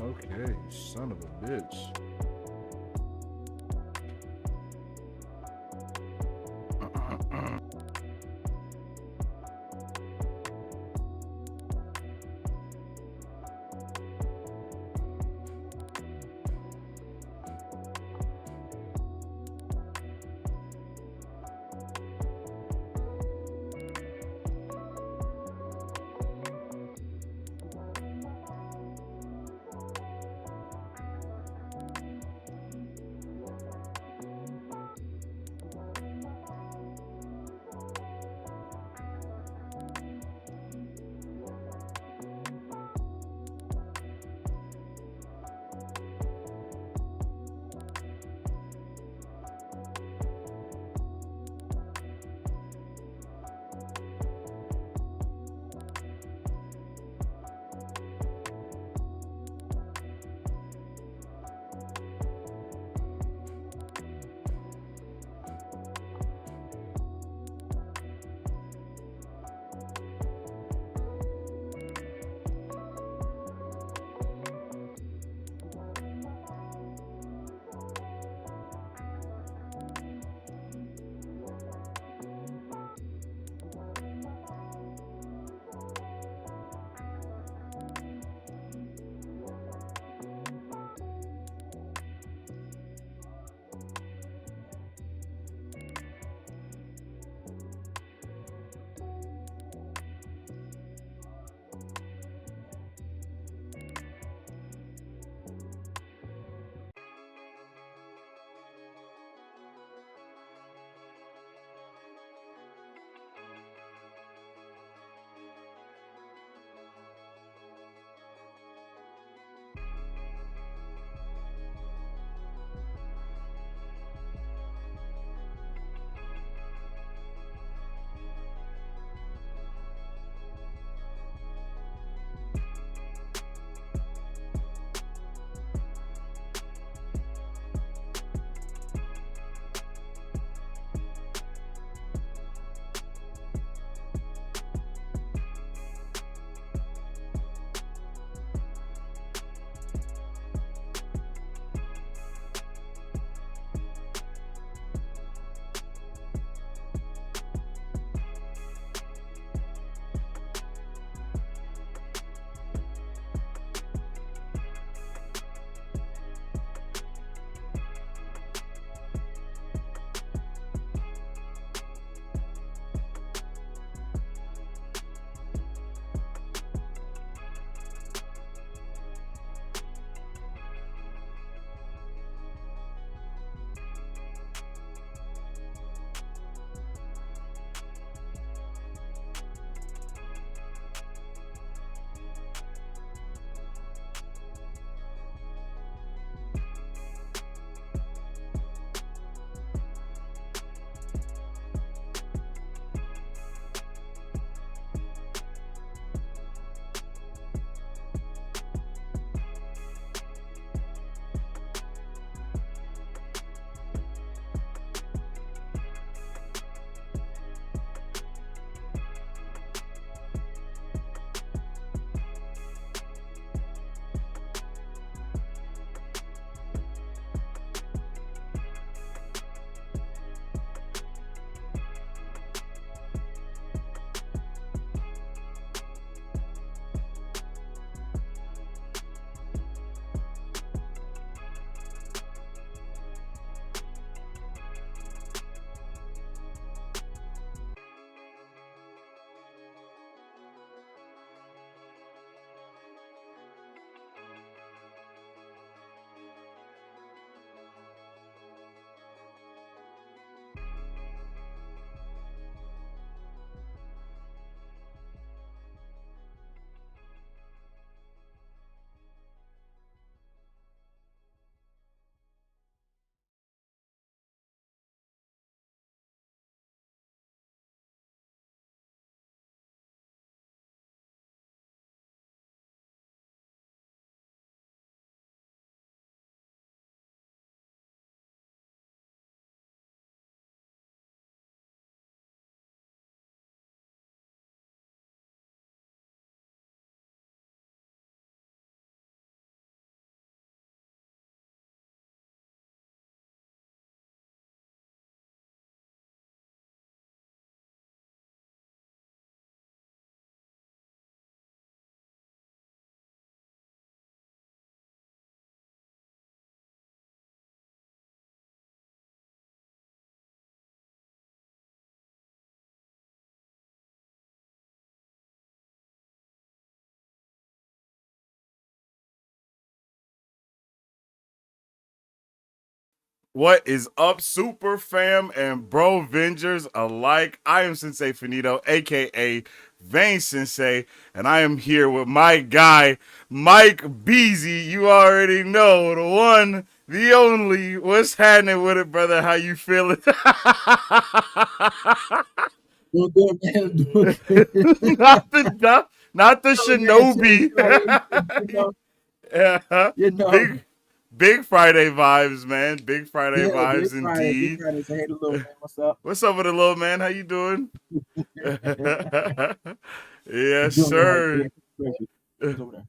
Okay, son of a bitch. What is up, super fam and bro Vengers alike? I am Sensei Finito, aka Vane Sensei, and I am here with my guy, Mike Beezy. You already know the one, the only. What's happening with it, brother? How you feeling? Doing good, man. Doing good. Not the Oh man, chilling, shinobi. chilling. Yeah. You know, Big Friday vibes, man. Big Friday yeah, vibes Big indeed. Friday. Say hey to little man. What's up? What's up with the little man? How you doing? Yes, Doing all right. Yeah, sir. he's over there.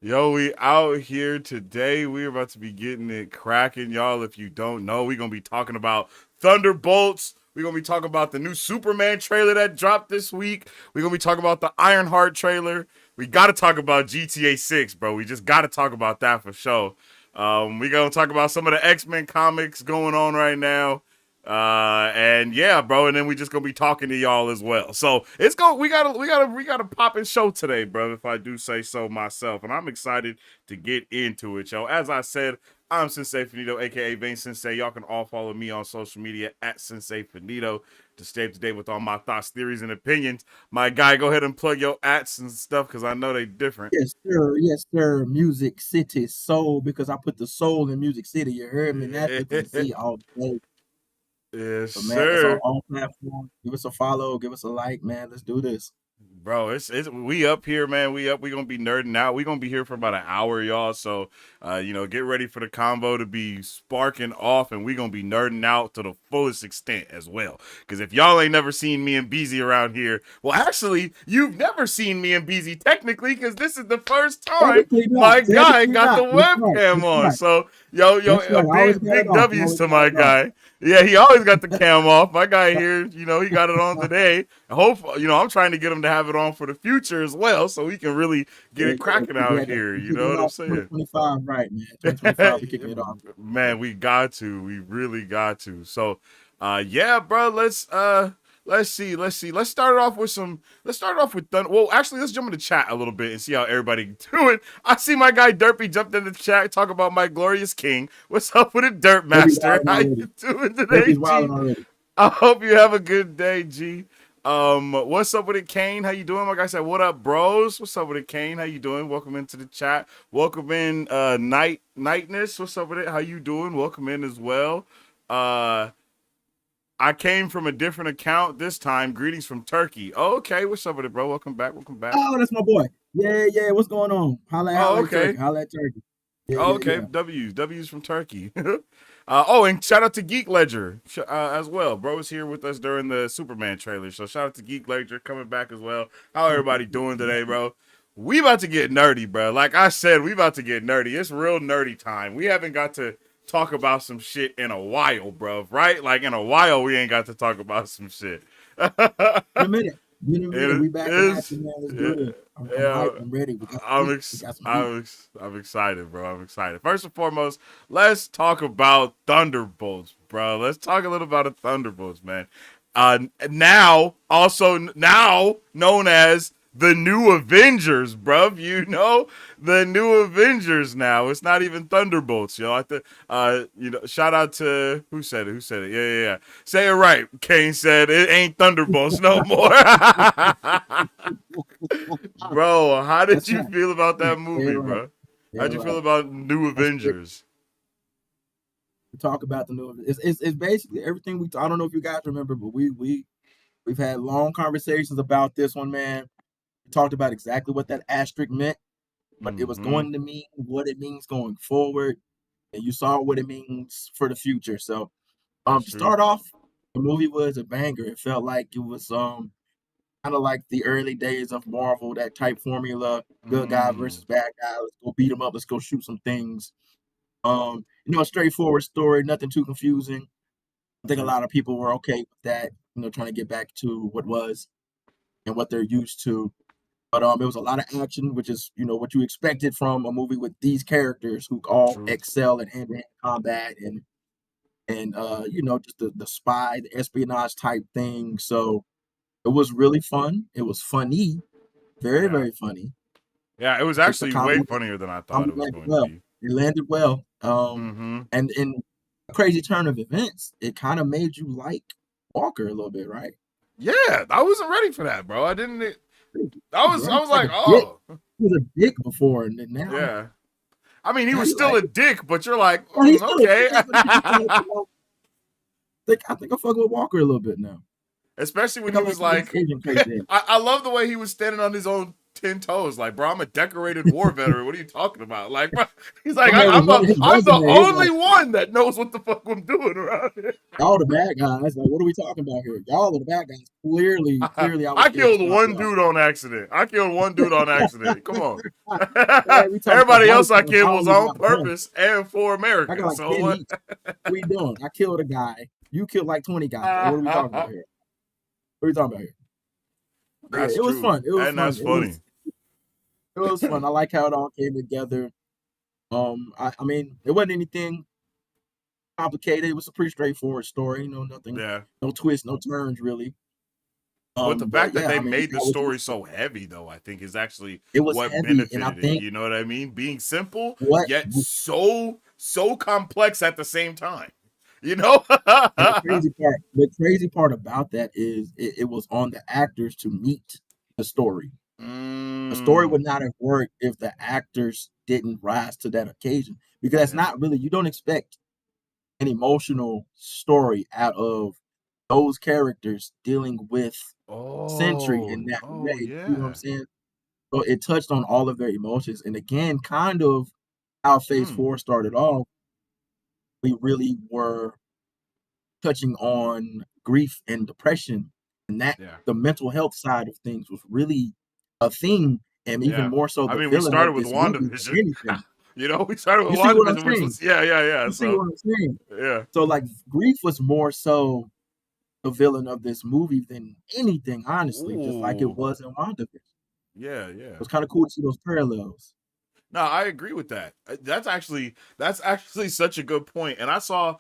Yo, we out here today. We're about to be getting it cracking, y'all. If you don't know, we're gonna be talking about Thunderbolts. We're gonna be talking about the new Superman trailer that dropped this week. We're gonna be talking about the Ironheart trailer. We gotta talk about GTA 6, bro. We just gotta talk about that for sure. We're gonna talk about some of the X-Men comics going on right now. And yeah, bro, and then we just gonna be talking to y'all as well. So it's go. We got a popping show today, bro. If I do say so myself, and I'm excited to get into it, yo. As I said, I'm Sensei Finito, aka Vane Sensei. Y'all can all follow me on social media at Sensei Finito to stay up to date with all my thoughts, theories, and opinions. My guy, go ahead and plug your ats and stuff because I know they different. Yes, sir. Yes, sir. Music City Soul, because I put the soul in Music City. You heard me? Not with the Z all day. Yes, But man, it's on sir. all platforms. Give us a follow. Give us a like, man. Let's do this. Bro, it's we up here, man. We up. We gonna be nerding out. We gonna be here for about an hour, y'all. So, get ready for the convo to be sparking off, and we gonna be nerding out to the fullest extent as well. Because if y'all ain't never seen me and Beezy around here, well, actually, you've never seen me and Beezy technically, because this is the first time Technically not. my guy Technically got the not. That's right. webcam That's on. right. So, yo, That's a right. I always big got it big off. I W's always to got my it off. guy. Yeah, he always got the cam off. My guy here, he got it on today. I hope, I'm trying to get him to have it on for the future as well, so we can really get Yeah, it yeah. cracking out Yeah, here. we You kicking know it what I'm off saying? 2025, right, man. 2025, we kicking it off. Man, we got to. We really got to. So, yeah, bro. Let's see. Let's start it off with some. Let's start it off with Thunder. Well, actually, let's jump into chat a little bit and see how everybody doing. I see my guy Derpy jumped into the chat, talk about my glorious king. What's up with it, Dirt Derpy's Master? wilding How you already. doing today, Derpy's G? wilding already. I hope you have a good day, G. What's up with it, Kane? How you doing? Like I said, what up, bros? What's up with it, Kane? How you doing? Welcome into the chat. Welcome in, Nightness. What's up with it? How you doing? Welcome in as well. Uh, I came from a different account this time. Greetings from Turkey. Oh, okay. What's up with it, bro? Welcome back. Welcome back. Oh, that's my boy. Yeah, yeah. What's going on? Oh, Holla at Turkey. okay. Holla at Turkey. Yeah, Oh, yeah, okay. yeah. W's from Turkey. And shout out to Geek Ledger as well. Bro was here with us during the Superman trailer. So shout out to Geek Ledger coming back as well. How everybody doing today, bro? We about to get nerdy, bro. Like I said, we about to get nerdy. It's real nerdy time. We haven't got to talk about some shit in a while, bro. Right? Like in a while, we ain't got to talk about some shit. In a minute. In a minute. It We back in is, action, man. Let's do yeah, this. I'm yeah. hyped. I'm ready. We got some heat. We got some heat. I'm excited, bro. I'm excited. First and foremost, let's talk about Thunderbolts, bro. Let's talk a little about the Thunderbolts, man. Now known as the new Avengers, bruv. The new Avengers now. It's not even Thunderbolts, yo. Shout out to who said it? Who said it? Yeah, yeah, yeah. Say it right. Kane said it ain't Thunderbolts no more. Bro, how did That's you right. feel about Right. that Yeah, movie, right. bro? Yeah, How'd you feel right. about New That's great. Avengers? We talk about the new. It's basically everything we. I don't know if you guys remember, but we've had long conversations about this one, man. We talked about exactly what that asterisk meant, what it was Mm-hmm. going to mean, what it means going forward, and you saw what it means for the future. So, That's to true. start off, the movie was a banger. It felt like it was kind of like the early days of Marvel, that type formula, good guy Mm. versus bad guy. Let's go beat them up. Let's go shoot some things. A straightforward story, nothing too confusing. I think a True. lot of people were okay with that. Trying to get back to what was and what they're used to. But it was a lot of action, which is what you expected from a movie with these characters who all True. excel in hand-to-hand combat and just the spy, the espionage type thing. So it was really fun. It was funny, very Yeah. very funny. Yeah, it was The actually way comedy funnier than I thought comedy it was landed going to well. be. It landed well. Mm-hmm. And a crazy turn of events, it kind of made you like Walker a little bit, right? Yeah, I wasn't ready for that, bro. I didn't. Crazy, I was. I right? was It's like like, a dick. oh, He was a dick before, and then yeah. I mean, he now was you still like, a dick, but you're like, well, he's still a okay. dick, but you kind of, I think I'm fucking with Walker a little bit now. Especially I when think he I like was him with like, his Asian crazy. I love the way he was standing on his own 10 toes. Like, bro, I'm a decorated war veteran. What are you talking about? Like, bro, he's like, My man was running his I'm the resume. He's only like, one that knows what the fuck I'm doing around here. y'all the bad guys. Like, what are we talking about here? Y'all are the bad guys. Clearly, I was I there to killed stop one y'all. dude on accident. I killed one dude on accident. Come on. Man, we talking about Everybody body else I counts. I killed was only on got one. purpose and for I got America. like So 10 what? each. What are you doing? I killed a guy. You killed like 20 guys. Like, what are we talking about here? What are we talking about here? But yeah, That's it was true. fun. It was And fun. that's funny. It was fun. I like how it all came together. I mean, it wasn't anything complicated. It was a pretty straightforward story. You know, nothing, Yeah. no twists, no turns really. But the But fact that yeah, they I mean, we made the got what you story expect. so heavy, though, I think is actually It was what heavy, and I benefited it. think You know what I mean? Being simple, what yet so complex at the same time. You know? and the crazy part about that is it was on the actors to meet the story. The story mm, would not have worked if the actors didn't rise to that occasion because that's yeah. not really you don't expect an emotional story out of those characters dealing with Sentry in that Oh, way. You know what I'm yeah. saying? So it touched on all of their emotions, and again, kind of how Phase Mm, Four started off. We really were touching on grief and depression, and that yeah. the mental health side of things was really a theme, and even Yeah. more so I the mean, we villain started of with this movie than WandaVision. anything. We started with You see what I'm WandaVision, which saying? was, yeah. You see So, what I'm saying? yeah. So like grief was more so the villain of this movie than anything, honestly, just like it Ooh. was in WandaVision. It Yeah, yeah. was kind of cool to see those parallels. No, I agree with that. That's actually such a good point. And I saw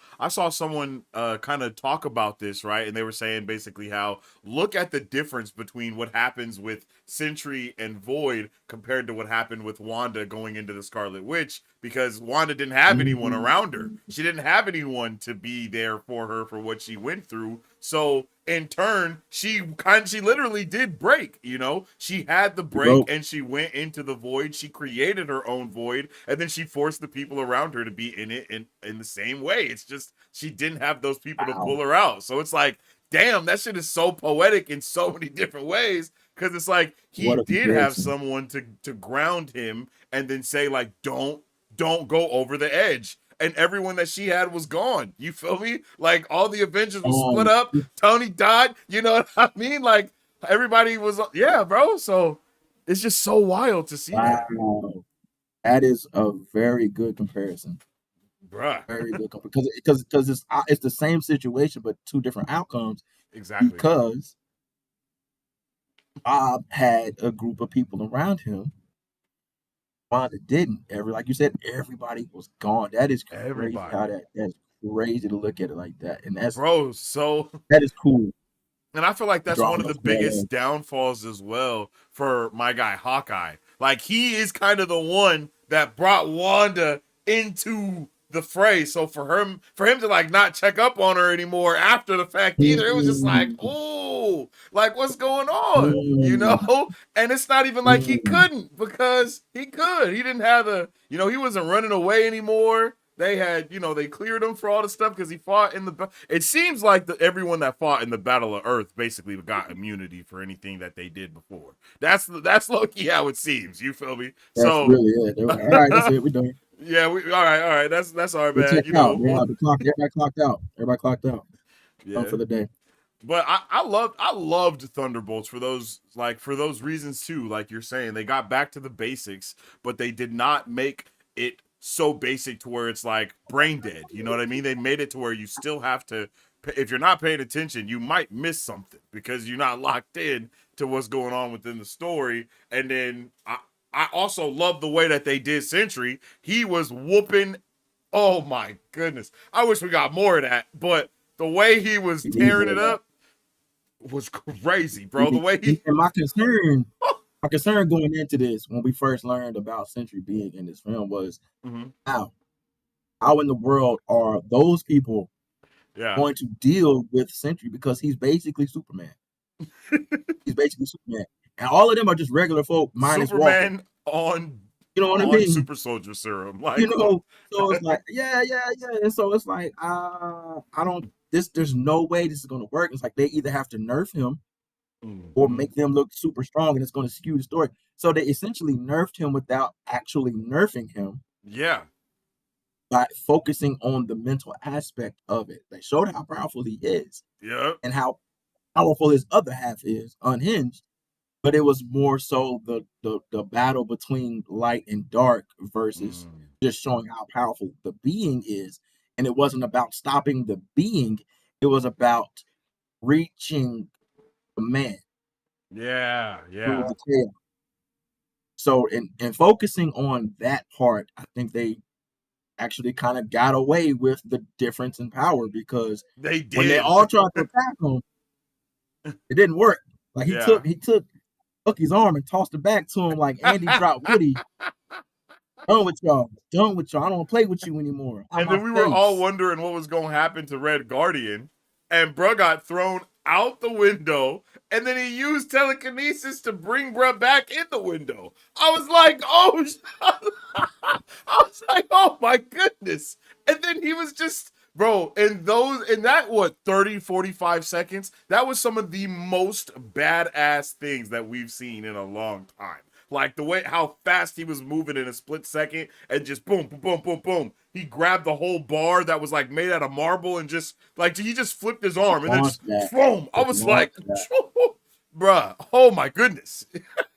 someone kind of talk about this, right? And they were saying basically how look at the difference between what happens with Sentry and Void compared to what happened with Wanda going into the Scarlet Witch because Wanda didn't have anyone around her. Mhm. She didn't have anyone to be there for her for what she went through. So in turn, she literally did break, you know. She had the He break broke. and she went into the void. She created her own void and then she forced the people around her to be in it in the same way. It's just she didn't have those people to Wow, pull her out. So it's like, damn, that shit is so poetic in so many different ways cuz it's like he what a did have comparison! someone to ground him and then say like don't go over the edge and everyone that she had was gone. You feel me? Like all the Avengers was split Um, up. Tony died. You know what I mean? Like everybody was, yeah, bro. So it's just so wild to see that, wow, that is a very good comparison. bruh. Very good because it's the same situation but two different outcomes Exactly. because Bob had a group of people around him. Wanda didn't. Like you said, everybody was gone. That is crazy how Everybody, that's crazy to look at it like that. And bro. So that is cool. and I feel like that's one Drawing of the those biggest parallels. downfalls as well for my guy Hawkeye. Like he is kind of the one that brought Wanda into the fray. So for him to like not check up on her anymore after the fact either, it was just like, Mm, oh, like what's going on? You mm, know? And it's not even like he mm. couldn't because he could. He didn't have he wasn't running away anymore. They had, they cleared him for all the stuff because he fought in the. It seems like everyone that fought in the Battle of Earth basically got immunity for anything that they did before. That's low key how it seems. You feel me? That's So, really it. They were like, all right, that's it. We're done. yeah, all right. That's our We bad. checked out. Everybody clocked out. Everybody clocked out. Done Yeah. for the day. But I loved Thunderbolts for those reasons too. Like you're saying, they got back to the basics, but they did not make it so basic to where it's like brain dead. You know what I mean? They made it to where you still have to. If you're not paying attention, you might miss something because you're not locked in to what's going on within the story. And then I also love the way that they did Sentry. He was whooping. Oh my goodness! I wish we got more of that, but the way he was We need tearing more it of that. up was crazy, We bro. The need, way he, and my concern going into this when we first learned about Century being in this film was Mhm. how. how in the world are those people Yeah. going to deal with Sentry because he's basically Superman. He's basically Superman, and all of them are just regular folk minus Walker. Superman on You know what I on mean? super soldier serum. You Like, come on. know, so it's like, yeah, yeah, yeah, and so it's like, I don't. This, there's no way this is going to work. It's like they either have to nerf him or Mhm. make them look super strong, and it's going to skew the story. So they essentially nerfed him without actually nerfing him Yeah. by focusing on the mental aspect of it. They showed how powerful he is Yep. and how powerful his other half is, unhinged. But it was more so the battle between light and dark versus Mm. just showing how powerful the being is. And it wasn't about stopping the being; it was about reaching the man Yeah. through Yeah. the chaos. So, in focusing on that part, I think they actually kind of got away with the difference in power because They when they did. all tried to attack him, it didn't work. Like Yeah. he took Bucky's arm and tossed it back to him like Andy dropped Woody. Done with y'all. Done with y'all. I don't want to play with you anymore. Out And my then we were all face. wondering what was going to happen to Red Guardian. And bruh got thrown out the window. And then he used telekinesis to bring bruh back in the window. I was like, oh, I was like, oh my goodness. And then he was just, bro, in that, what, 30, 45 seconds, that was some of the most badass things that we've seen in a long time. Like the way how fast he was moving in a split second and just boom, boom, boom, boom, boom. He grabbed the whole bar that was like made out of marble and just like he just flipped his Just arm and then launch just that. boom. I Just was launch like, that. bruh, oh my goodness.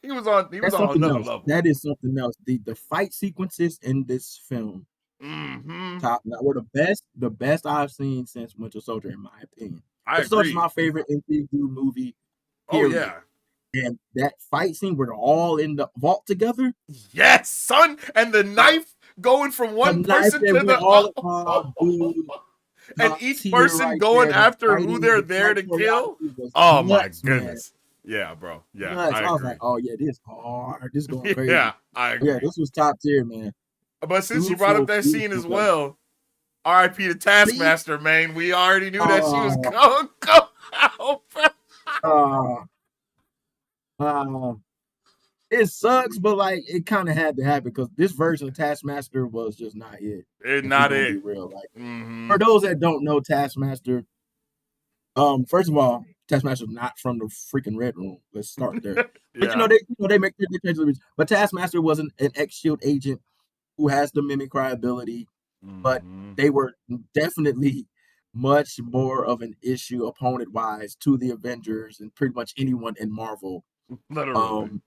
He was That's on something another else. level. That is something else. The fight sequences in this film, Mm-hmm. top now, were the best I've seen since Winter Soldier, in my opinion. I Winter Soldier is agree. my favorite MCU movie, Oh period. yeah. And that fight scene where they're all in the vault together, Yes, son. And the knife going from the one knife person that to went the all, oh, dude, and top each tier person right going there. The after who fighting, they're the there fight to kill. choreography was Oh my nuts, man. goodness. Yeah, bro. Yeah, Nuts. I I was like, agree. oh yeah, this hard. This going crazy. Yeah, I Yeah, agree. this was top tier, man. But since you brought up Beautiful, that scene beautiful as done. well, R.I.P. to See? Taskmaster, man. We already knew that she was Uh, going to come out, bro. uh, uh, it sucks, but like it kind of had to happen because this version of Taskmaster was just not it. It's If we're not gonna be it. real, like Mm-hmm. for those that don't know Taskmaster, first of all, Taskmaster's not from the freaking Red Room. Let's start there. But Yeah. they make they change the reason. But Taskmaster was an ex-Shield agent who has the mimicry ability, but Mm-hmm. they were definitely much more of an issue opponent wise to the Avengers and pretty much anyone in Marvel. Literally. Um,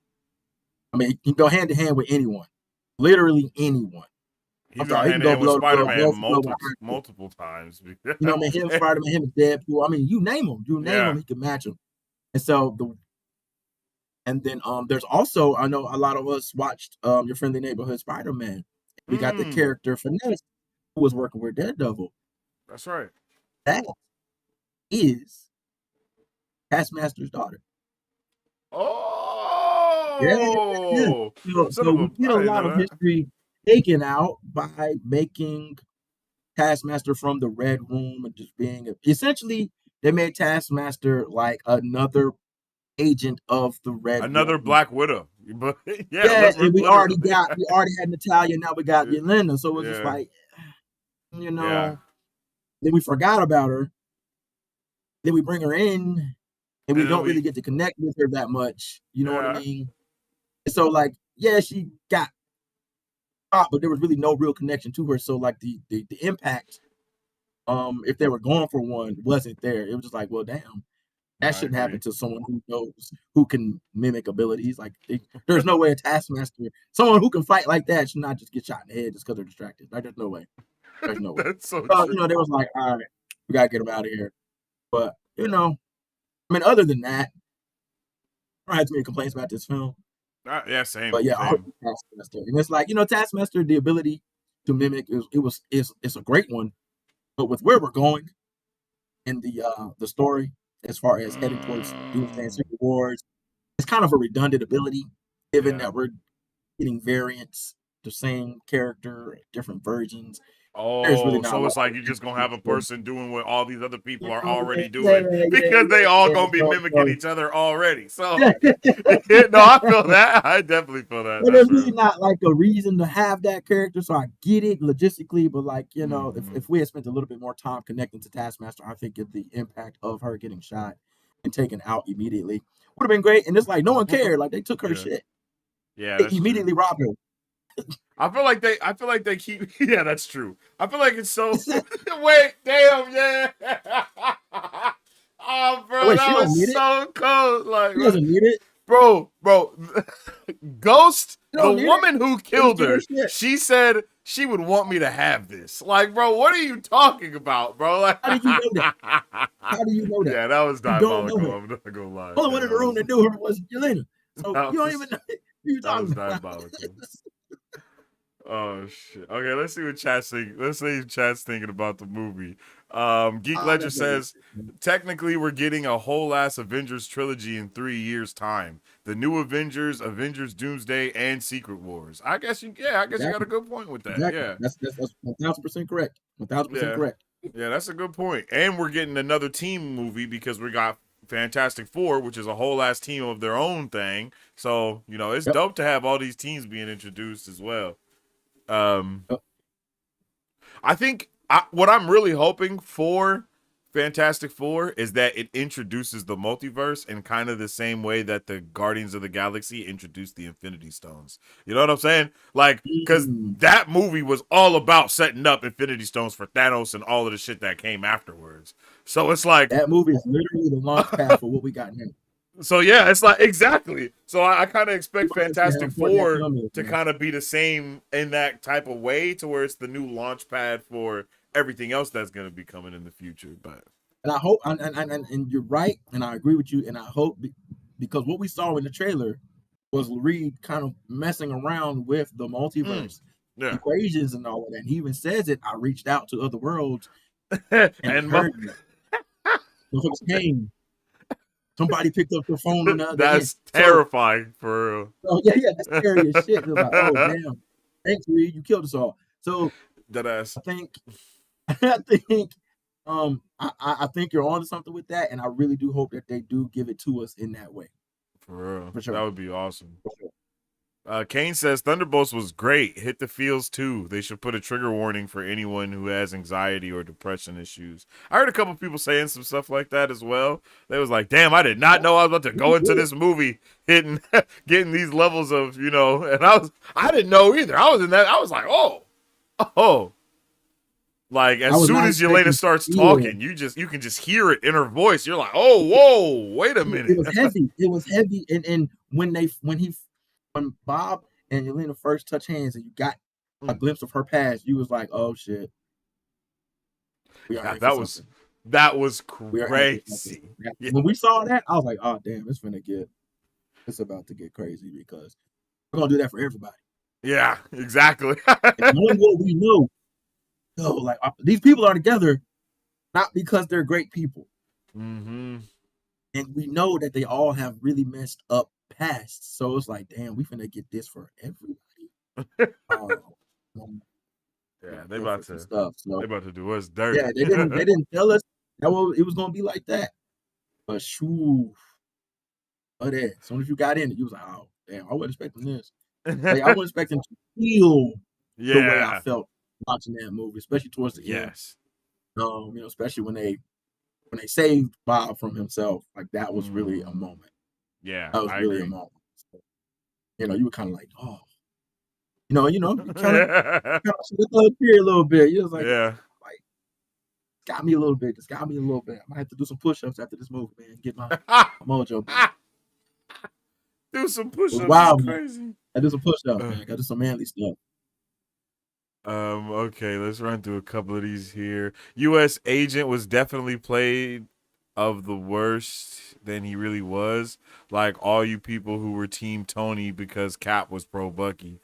I mean, you can go hand to hand with anyone, literally anyone. I'm He's gone sorry, he can hand in go hand with blow to blow, Spider-Man blow for blow with a multiple high fist. multiple times. You know, what I mean, him, Spider-Man, him, Deadpool. I mean, you name him, Yeah. he can match him. And so and then there's also I know a lot of us watched Your Friendly Neighborhood Spider-Man. We got the Mm. character Finesse who was working with Daredevil. That's right. That is Taskmaster's daughter. Yeah, yeah. Oh, son So of a! we get I a didn't lot of know that. history taken out by making Taskmaster from the Red Room and just being essentially they made Taskmaster like another agent of the Red Another Room. Black Widow. But yeah, Yeah, and literally. we already had Natalia, now we got Yelena. So it was just Yeah. like, you Yeah. know, then we forgot about her. Then we bring her in and we And then don't really we. get to connect with her that much. You know what I Yeah. mean? And so like, yeah, she got caught, but there was really no real connection to her. So like the impact, if they were going for one, wasn't there. It was just like, well, damn, that I shouldn't happen agree. to someone who knows who can mimic abilities. Like, there's no way a Taskmaster, someone who can fight like that, should not just get shot in the head just because they're distracted. Like, there's no way. There's no way. That's so true. They was like, all right, we gotta get him out of here. But I mean, other than that, I don't have too many complaints about this film. Yeah. Same. But yeah, Same. Taskmaster, and it's like Taskmaster, the ability to mimic it's a great one. But with where we're going in the story, as far as heading towards Doomsday and Mm, Secret Wars, it's kind of a redundant ability, given yeah. that we're getting variants, the same character, different versions. There's really Oh, not a so lot it's like of you're just gonna have a emphasis. person doing what all these other people are Yeah, already yeah, doing yeah, because they all yeah. gonna be So, mimicking so each other already. So, yeah. no, I feel that. I definitely feel that. But That's there's really real. not like a reason to have that character, so I get it logistically. But like Hmm. if we had spent a little bit more time connecting to Taskmaster, I think the impact of her getting shot and taken out immediately would have been great. And it's like no one cared. Like they took her Yeah, shit. yeah, They that's true. immediately robbed her. I feel like they keep. Yeah, that's true. I feel like it's so. Wait, damn, yeah. Oh, bro, Wait, she that don't was need it. so cold. Like, She doesn't need it. bro, Ghost, She the don't need it. woman who They just killed get her her, shit. she said she would want me to have this. Like, bro, what are you talking about, bro? Like, How did you know that? How do you know that? yeah, that was You don't know diabolical. her. I'm not gonna lie. Only Yeah, one in the room that knew her was Yelena. So that you don't even was know who you're that was talking about. diabolical. Oh shit. Okay, let's see what chat's thinking. Let's see what chat's thinking about the movie. Geek Ah, Ledger that movie. says technically we're getting a whole ass Avengers trilogy in 3 years' time. The new Avengers, Avengers Doomsday, and Secret Wars. I guess you got a Exactly. good point with that. Exactly. Yeah. That's 1,000% correct. 1,000% Yeah. correct. Yeah, that's a good point. And we're getting another team movie because we got Fantastic Four, which is a whole ass team of their own thing. So, it's Yep. dope to have all these teams being introduced as well. Um Yep. I think what I'm really hoping for Fantastic Four is that it introduces the multiverse in kind of the same way that the Guardians of the Galaxy introduced the Infinity Stones. You know what I'm saying? Like, because Mm. that movie was all about setting up Infinity Stones for Thanos and all of the shit that came afterwards. So it's like, That movie is literally the launch pad for what we got now. so yeah, it's like exactly. So I kind of expect People understand how Fantastic important that Four film is, to man. kind of be the same in that type of way, to where it's the new launch pad for everything else that's going to be coming in the future. But And I hope, and you're right, and I agree with you, and I hope because what we saw in the trailer was Reed kind of messing around with the multiverse yeah, equations and all of that. And he even says it. I reached out to other worlds and they and heard me. Motherfuckers came. Somebody picked up the phone on the other end. that's terrifying for real. So yeah, that's scary as shit. It was like, oh damn, thanks Reed, you killed us all. So That ass I think, I think, I think you're onto something with that, and I really do hope that they do give it to us in that way, for real. for That sure. would be awesome. For sure. Kane says Thunderbolts was great. Hit the feels too. They should put a trigger warning for anyone who has anxiety or depression issues. I heard a couple people saying some stuff like that as well. They was like, "Damn, I did not know I was about to go into this movie hitting, getting these levels of, And I didn't know either. I was in that. I was like, oh. Like I as was soon not as Yelena expecting to starts feel. talking, you can just hear it in her voice. You're like, oh, whoa, wait a It minute. was heavy. It was heavy, and when Bob and Yelena first touch hands, and you got a glimpse of her past, you was like, oh shit, we are Yeah, in for something. that was We are in for something. crazy. Yeah. When we saw that, I was like, oh damn, it's about to get crazy because we're gonna do that for everybody. Yeah, exactly. And knowing what we know, like these people are together not because they're great people, Mm-hmm. and we know that they all have really messed up pasts. So it's like, damn, we finna get this for everybody. Um, Yeah, Good for some stuff. they So about to do us dirt. yeah, they didn't tell us that it was gonna be like that. But shoo, but as soon as you got in it, you was like, oh damn, I wasn't expecting this. Like I wasn't expecting to feel the way I Yeah. felt watching that movie, especially towards the end. Yes. Especially when they saved Bob from himself, like that was really a Mm. moment. Yeah, That was I really a agree. moment. So, you were kind of like, oh, you kind of looked here a little bit. You was Yeah. like got me a little bit. Just got me a little bit. I might have to do some push-ups after this movie, man. Get my mojo back. Do some It was push-ups is wild, man. crazy. I did some push-ups, man. I did some manly stuff. Okay, let's run through a couple of these here. U.S. Agent was definitely played of the worst than he really was. Like all you people who were Team Tony because Cap was pro Bucky.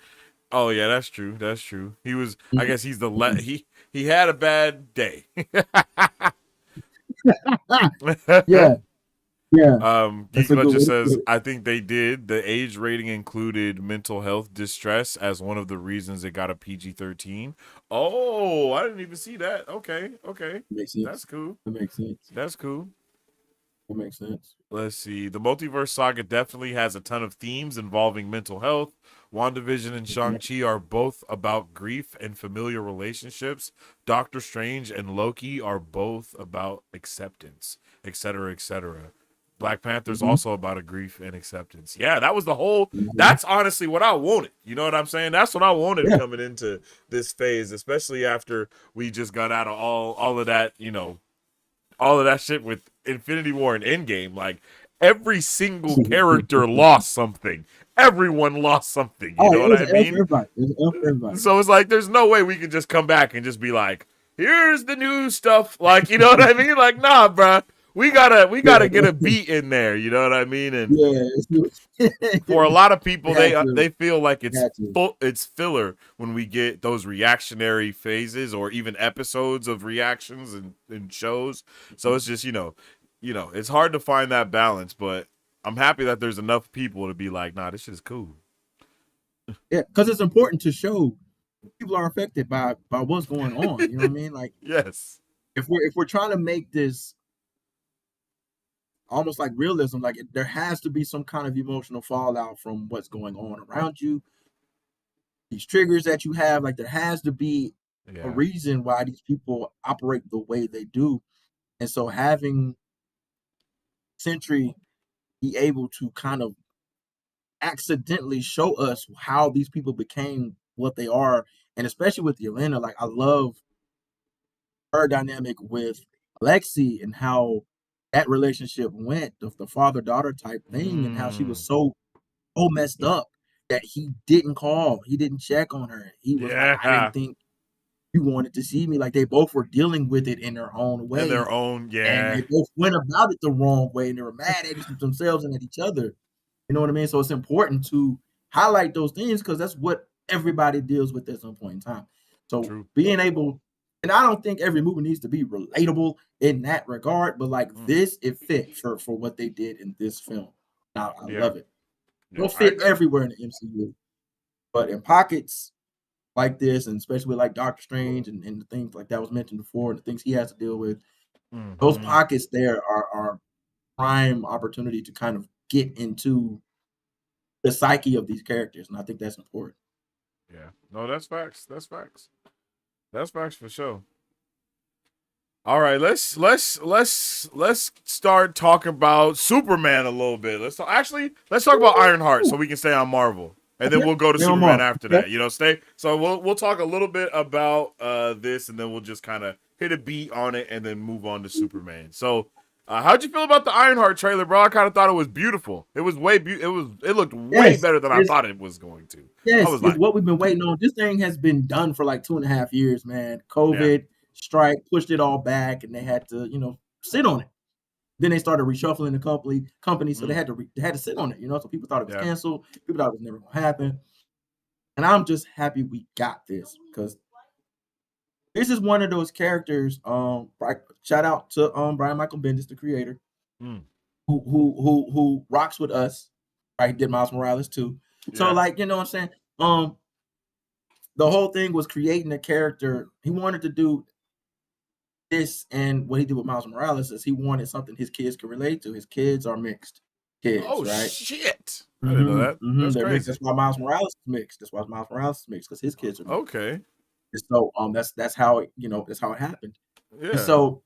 Oh yeah, that's true. That's true. He was. I Mhm. guess he's he had a bad day. Yeah, Yeah, Geek that's a good Ledger way to says, put it. I think they did. The age rating included mental health distress as one of the reasons it got a PG-13. Oh, I didn't even see that. Okay, okay. Makes That's sense. cool. That makes sense. That's cool. That makes sense. Let's see. The Multiverse Saga definitely has a ton of themes involving mental health. WandaVision and Mhm. Shang-Chi are both about grief and familiar relationships. Doctor Strange and Loki are both about acceptance, etc., etc. Black Panther's Mhm. also about a grief and acceptance. Yeah, that was the whole. Mhm. That's honestly what I wanted. You know what I'm saying? That's what I wanted Yeah. coming into this phase, especially after we just got out of all of that, all of that shit with Infinity War and Endgame. Like every single character lost something. Everyone lost something. You Oh, know it what was I an L for mean? everybody. It was an L for everybody. So it's like there's no way we can just come back and just be like, here's the new stuff. Like, you know what I mean? Like, nah, bruh. We gotta get Yeah. a beat in there. You know what I mean? And Yeah. for a lot of We people, had they to. feel like We had to. it's filler when we get those reactionary phases or even episodes of reactions and shows. So it's just it's hard to find that balance. But I'm happy that there's enough people to be like, nah, this shit is cool. Yeah, because it's important to show people are affected by what's going on. You know what I mean? Like Yes. if we're trying to make this almost like realism, like there has to be some kind of emotional fallout from what's going on around you, these triggers that you have. Like there has to be a Yeah. reason why these people operate the way they do, and so having Sentry be able to kind of accidentally show us how these people became what they are, and especially with Yelena, like I love her dynamic with Lexi and how that relationship went, the father daughter type thing, and how she was Mm. so messed up that he didn't call, he didn't check on her. He was like, I Yeah. didn't think you wanted to see me. Like they both were dealing with it in their own And their ways, own, and yeah. they both went about it the wrong way, and they were mad at themselves and at each other. You know what I mean? So it's important to highlight those things because that's what everybody deals with at some point in time. So True. being able, and I don't think every movie needs to be relatable in that regard, but like Mm. this, it fit for what they did in this film. I Yeah. love it. Yeah. Don't I fit agree. everywhere in the MCU, but in pockets like this, and especially with like Doctor Strange and the things like that was mentioned before, and the things he has to deal with, those Mm-hmm. pockets there are prime opportunity to kind of get into the psyche of these characters, and I think that's important. Yeah. No, that's facts. That's facts. That's facts for sure. All right, let's start talking about Superman a little bit. Let's talk about Ironheart Ooh, so we can stay on Marvel. And then okay, we'll go to stay on Superman Mark. after Okay, that. Stay. So we'll talk a little bit about this and then we'll just kind of hit a beat on it and then move on to Superman. So, how'd you feel about the Ironheart trailer, bro? I kind of thought it was beautiful. It was it looked way yes, better than I it's thought it was going to. I yes, was it's like, what we've been waiting on. This thing has been done for like 2.5 years, man. yeah. COVID strike pushed it all back, and they had to, sit on it. Then they started reshuffling the company, so Mm, they had to sit on it. So people thought it was yeah. canceled. People thought it was never going to happen, and I'm just happy we got this because this is one of those characters. Shout out to Brian Michael Bendis, the creator, Mm, who rocks with us. Right, he did Miles Morales too. So yeah. like, you know what I'm saying? The whole thing was creating a character. He wanted to do this, and what he did with Miles Morales is he wanted something his kids could relate to. His kids are mixed kids, Oh right? shit! I didn't know that. That's They're mixed. crazy. That's why Miles Morales is mixed. That's why Miles Morales is mixed because his kids are mixed. Okay. And so that's how that's how it happened. And Yeah. so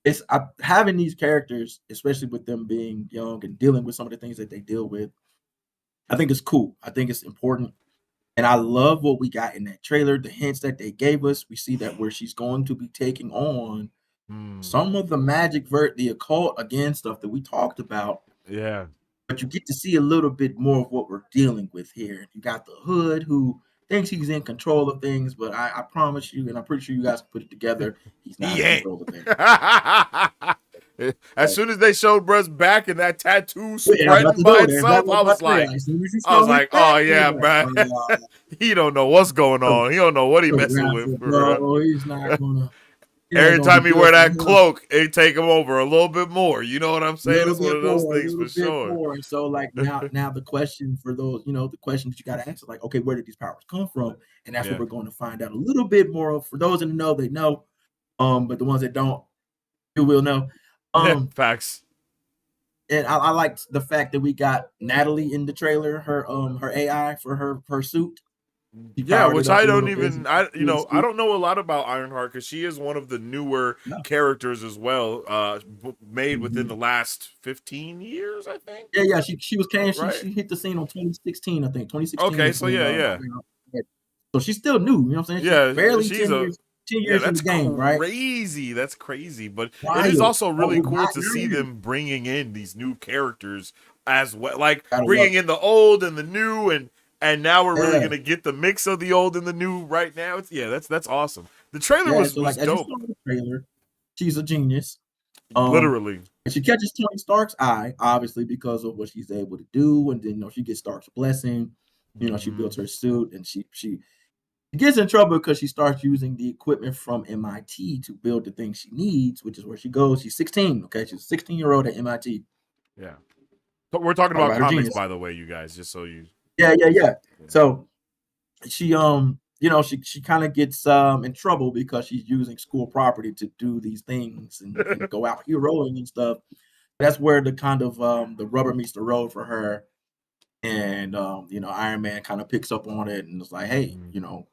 it's having these characters, especially with them being young and dealing with some of the things that they deal with. I think it's cool. I think it's important. And I love what we got in that trailer, the hints that they gave us. We see that where she's going to be taking on Hmm. some of the the occult again stuff that we talked about, Yeah. but you get to see a little bit more of what we're dealing with here. You got the hood who thinks he's in control of things, but I promise you, and I'm pretty sure you guys can put it together, he's not He in ain't. control of things. As Like, soon as they showed Bruh's back and that tattoo and I'm about spreading to by go there. That's itself, what I'm about to say. Like, as soon as you I was show his like, oh back, it was yeah, like, bruh. He don't know what's going so, on. He don't know what he so messing I with, said, bruh. bro, he's not gonna. Yeah, Every gonna be time he good wear for that him. cloak, it take him over a little bit more. You know what I'm saying? It's one of those A things little for bit sure. more. And so like now the question for those, the question that you gotta ask is like, okay, where did these powers come from? And that's what Yeah. we're going to find out a little bit more of. For those in the know, they know. But the ones that don't, you will know. Yeah. Um, Facts. and I liked the fact that we got Natalie in the trailer, her AI for her suit. She Yeah, powered it which up I a don't little bit. even I don't know a lot about Ironheart because she is one of the newer No. characters as well, made within Mhm. the last 15 years, I think. Yeah. She was came. She Right? she hit the scene on 2016, I think. 2016 Okay, is so when yeah. so she's still new. You know what I'm saying? She's Yeah, barely she's 10 a years, 10 yeah, years in the that's game, right? crazy. That's crazy. But it is Wild. also Oh, really cool not to see 9 years. them bringing in these new characters as well, like Gotta love bringing in the old and the new, and now we're it. really Yeah. gonna get the mix of the old and the new right now. It's yeah, that's awesome. The trailer Yeah. was So like as you dope, saw in the trailer, she's a genius. Um, literally. and she catches Tony Stark's eye, obviously, because of what she's able to do. And then she gets Stark's blessing. She Hmm. builds her suit and she gets in trouble because she starts using the equipment from MIT to build the things she needs, which is where she goes. She's 16. Okay, she's a 16-year-old at MIT. Yeah, but we're talking Talk about about her comics, genius. by the way, you guys, just so you. Yeah. Yeah. So she she kind of gets in trouble because she's using school property to do these things and go out heroing and stuff. That's where the kind of the rubber meets the road for her. And Iron Man kind of picks up on it and is like, hey, Mhm.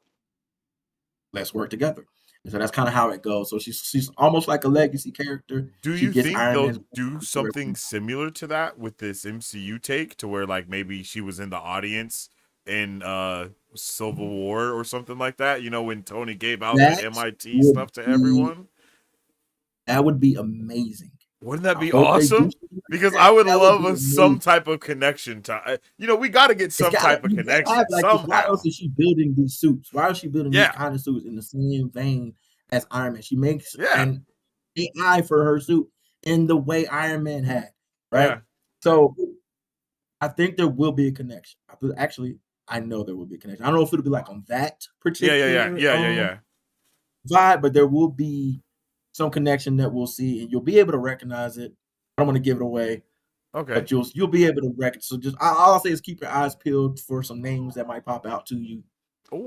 let's work together. And so that's kind of how it goes. So she's almost like a legacy character. Do She you gets think Iron they'll Man's do something similar to that with this MCU take, to where like maybe she was in the audience in Civil War or something like that? You know, when Tony gave out the that MIT would stuff to be everyone? that would be amazing. Wouldn't that I be hope they do awesome? something like Because that. I would That would love be some amazing. type of connection to, we got to get It's some gotta type of you gotta have connection like this. Why else somehow. is she building these suits? Why is she building these Yeah, kind of suits in the same vein as Iron Man? She makes yeah, an AI for her suit in the way Iron Man had, right? yeah, So I think there will be a connection. Actually, I know there will be a connection. I don't know if it'll be like on that particular yeah. vibe, but there will be some connection that we'll see, and you'll be able to recognize it. I don't want to give it away, Okay. but you'll be able to recognize. So just all I'll say is keep your eyes peeled for some names that might pop out to you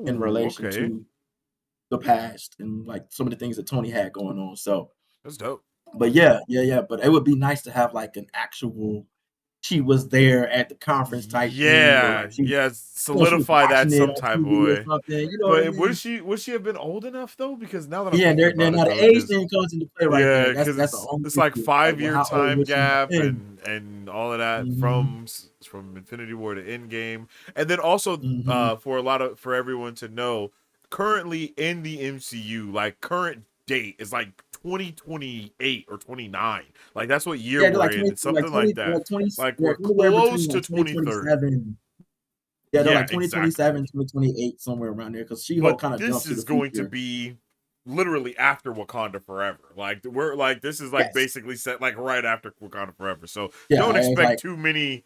in Oh, relation okay. to the past and like some of the things that Tony had going on. So, That's dope. but yeah. But it would be nice to have like an actual. She was there at the conference type thing, or Yeah, like yeah. she was Solidify that watching it some on type of TV or way. something. You know what I But mean? would she have been old enough though? Because now that I'm Yeah, thinking they're about it now though, the age because thing comes into play right yeah, there. That's because that's the only it's like issue. Like, well, 5 year how old time was she gap then? and all of that Hmm from Infinity War to Endgame, and then also hmm for everyone to know, currently in the MCU, like current date is like 2028 or 29. Like that's what year Yeah, they're we're like in. 20, It's something like that. like 20, Like yeah, we're anywhere close between to like 2030. 2027. Yeah, they're Yeah, like exactly. 2027, 2028, somewhere around there. Because She-Hulk But kind of this jumps to is the going to future. be literally after Wakanda Forever. Like we're like this is like Yes. basically set like right after Wakanda Forever. So Yeah, don't it's expect like too many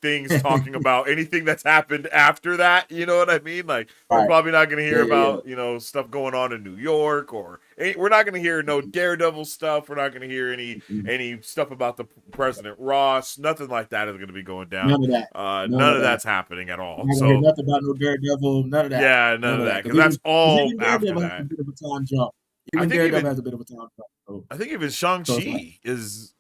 things talking about anything that's happened after that. You know what I mean? Like we're right. probably not going to hear Yeah. about, stuff going on in New York, or we're not going to hear no Daredevil stuff. We're not going to hear Mhm. any stuff about the President Ross. Nothing like that is going to be going down. None of that. None None of of that. that's happening at all. You're not gonna hear So nothing about no Daredevil. None of that. yeah, none None of of that, that. because that's Because all even after Daredevil has a that. bit of a time jump. I Even think Daredevil has even a bit of a time jump. I think even Shang So it's like, Chi is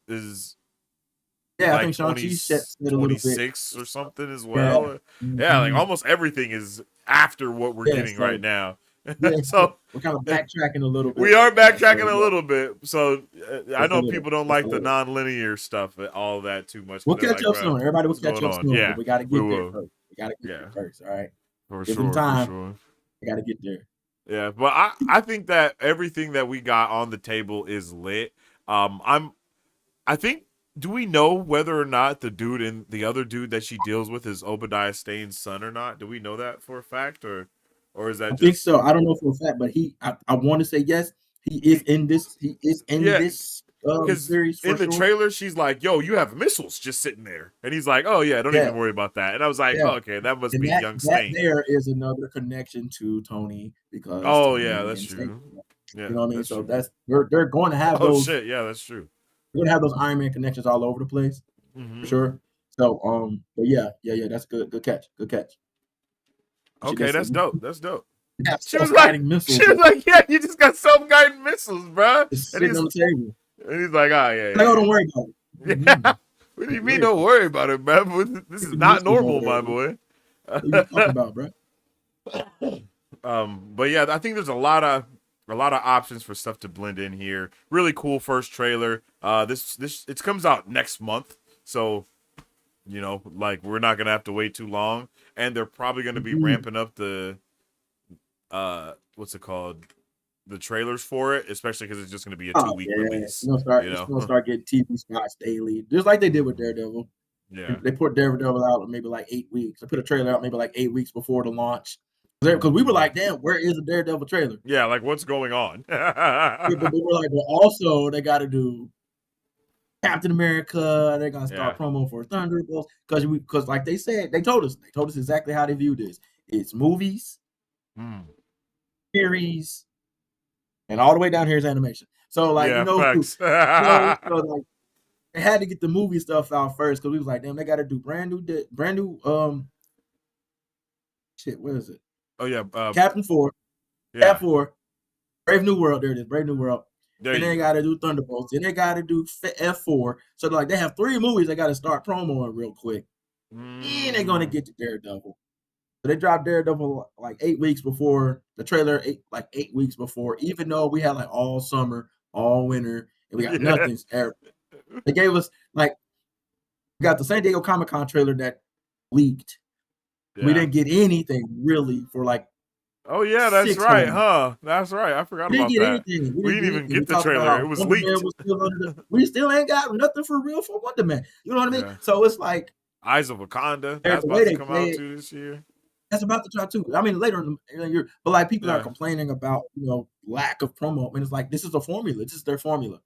yeah, I like think 20 Shang-Chi set a little bit. 26 or something as Yeah. well. Yeah, like hmm almost everything is after what we're Yeah. getting right So now. yeah, So we're kind of backtracking a little bit we are right now. So backtracking a yeah, little bit. So I just a know little, people don't just a like the little. non-linear stuff, all that too much, because We'll they're catch like, up bro, soon. Everybody will what's catch going up on? soon, but Yeah, we got to we get there will. first. We got to get there Yeah, first. All right. for Give them sure, for time. sure. We got to get there. Yeah, but I think that everything that we got on the table is lit. I think. Do we know whether or not the other dude that she deals with is Obadiah Stane's son or not? Do we know that for a fact, or is that I think just so. I don't know for a fact, but I want to say yes. He is he? in this. He is in Yeah, this because series for in the sure. trailer she's like, "Yo, you have missiles just sitting there," and he's like, "Oh yeah, don't Yeah, even worry about that." And I was like, yeah. "Oh, okay, that must And be that young that Stain." there is another connection to Tony because Oh Tony yeah, that's and Stan true. Yeah, You know what I mean? that's So true. that's they're going to have Oh those. shit, yeah, that's true. They're going to have those Iron Man connections all over the place for Hmm. sure. So but yeah, that's good. Good catch. Good catch. She Okay, just said that's dope. That's dope. we have She was like, self-guiding missiles she was like, yeah, you just got self-guiding missiles, bruh. just And sitting on the table. he's like, oh yeah, Like, oh, yeah, don't worry about it. yeah. Yeah. What do you Don't mean? worry Don't about worry about it, man. This it. is The not missiles over normal, there. my What boy. are you talking about, bro? But yeah, I think there's a lot of options for stuff to blend in here. Really cool first trailer. This it comes out next month, so like we're not gonna have to wait too long, and they're probably gonna be Mhm. ramping up the what's it called, the trailers for it, especially because it's just gonna be a Oh 2 week yeah, release. it's gonna start getting TV spots daily, just like they did with Mhm. Daredevil. Yeah. They put Daredevil out maybe like 8 weeks. They put a trailer out maybe like 8 weeks before the launch. Because we were Mhm. like, damn, where is the Daredevil trailer? Yeah, like what's going on? But they were like, well, also they got to do Captain America. They're gonna Yeah. start promo for Thunderbolts because like they told us exactly how they view this. It's movies, Mm. series, and all the way down here is animation. So like Yeah, facts. so like they had to get the movie stuff out first because we was like, damn, they got to do brand new shit. What is it? Oh yeah, Captain Four, Cat yeah. Four, Brave New World. There it is, Brave New World. There Then you they go. got to do Thunderbolts. Then they got to do F4. So like they have 3 movies they got to start promoing real quick. Then they're gonna Mm. get to Daredevil. So they dropped Daredevil like 8 weeks before the trailer. 8 weeks before, even though we had like all summer, all winter, and we got Yeah. nothing. They gave us like we got the San Diego Comic Con trailer that leaked. We Yeah. didn't get anything really for like Oh yeah, that's six right, home. huh? That's right. I forgot We didn't about get that. anything. We We didn't didn't get even anything. We get the talked about trailer. It how was Wonder Man leaked. was still under the. We still ain't got nothing for real for Wonder Man. You know what I mean? Yeah. So it's like Eyes of Wakanda. the That's way about to they come play out it. too this year. That's about to drop too. I mean, later in the year, but like people are Yeah. complaining about lack of promo. I mean, it's like this is a formula. This is their formula.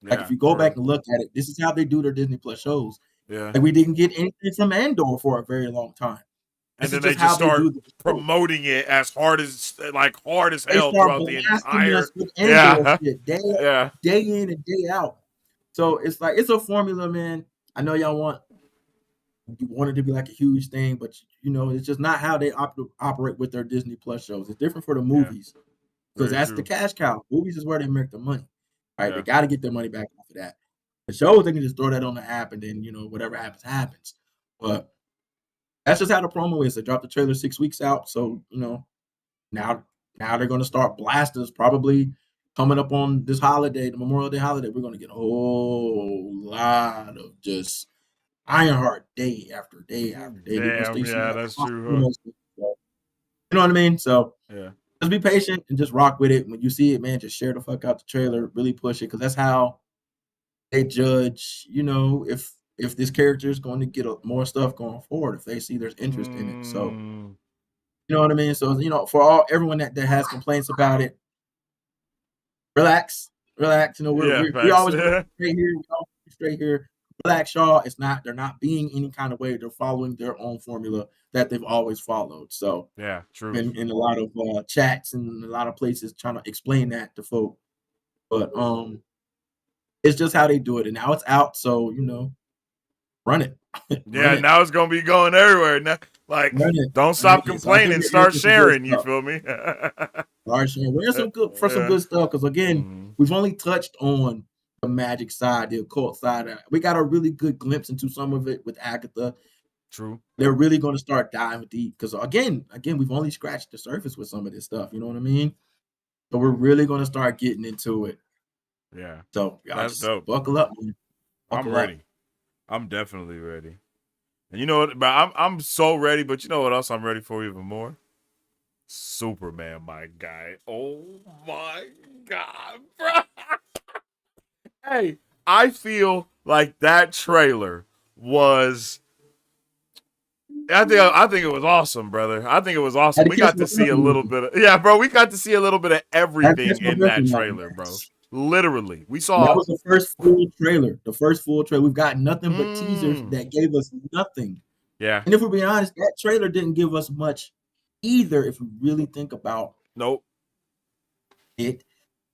Like if Yeah. you go For back real. and look at it, this is how they do their Disney Plus shows. Yeah. Like we didn't get anything from Andor for a very long time. And This is then they just just how they start do the show. promoting it as hard as They hell start throughout the blasting entire. us with Andor Yeah. shit Yeah. day in and day out. So it's like it's a formula, man. I know you want it to be like a huge thing, but it's just not how they operate with their Disney Plus shows. It's different for the Yeah. movies because Very that's the true. cash cow. Movies is where they make the money. All right, they Yeah. got to get their money back off of that. The shows they can just throw that on the app and then whatever happens happens. But that's just how the promo is. They dropped the trailer 6 weeks out, so now they're going to start blasters probably coming up on this holiday, the Memorial Day holiday. We're going to get a whole lot of just Ironheart day after day after day. They're going to stay Damn. seeing Yeah, like that's true, huh? hospital. You know what I mean? So Yeah. just be patient and just rock with it. When you see it, man, just share the fuck out the trailer. Really push it because that's how they judge. If this character is going to get more stuff going forward, if they see there's interest in it. So Mm. you know what I mean. So for everyone that has complaints about it, relax, relax. Yeah. We Facts. always go straight here. We always go straight here. Relax, y'all. They're not being any kind of way. They're following their own formula that they've always followed. So Yeah. True. in a lot of chats and a lot of places trying to explain that to folk. But it's just how they do it. And now it's out, so run it. Run Yeah. it. Now it's gonna be going everywhere. Now, like, Run it. don't Run stop it. So I give complaining. your ear Start for some good sharing. You stuff. feel me? Large share. Wear some good for some Yeah. good stuff. Because again, Mm. we've only touched on the magic side, the occult side. We got a really good glimpse into some of it with Agatha. True. They're really going to start diving deep because again, we've only scratched the surface with some of this stuff. You know what I mean? So we're really going to start getting into it. Yeah. So y'all That's just dope. buckle up, man. I'm Buckle up. ready. I'm definitely ready. And you know what? But I'm so ready. But you know what else I'm ready for even more? Superman, my guy. Oh my god, bro. Hey, I feel like that trailer was. I think it was awesome, brother. I think it was Had awesome. to We catch got my to see breath a on that little one. bit of bro. We got to see a little bit of Had to everything catch my in breath that on that one. trailer, bro. Literally, we And that saw. was the first full trailer. The first full trailer. We've got nothing but teasers Mm, that gave us nothing. yeah. And if we're being honest, that trailer didn't give us much either. If we really think about Nope. it,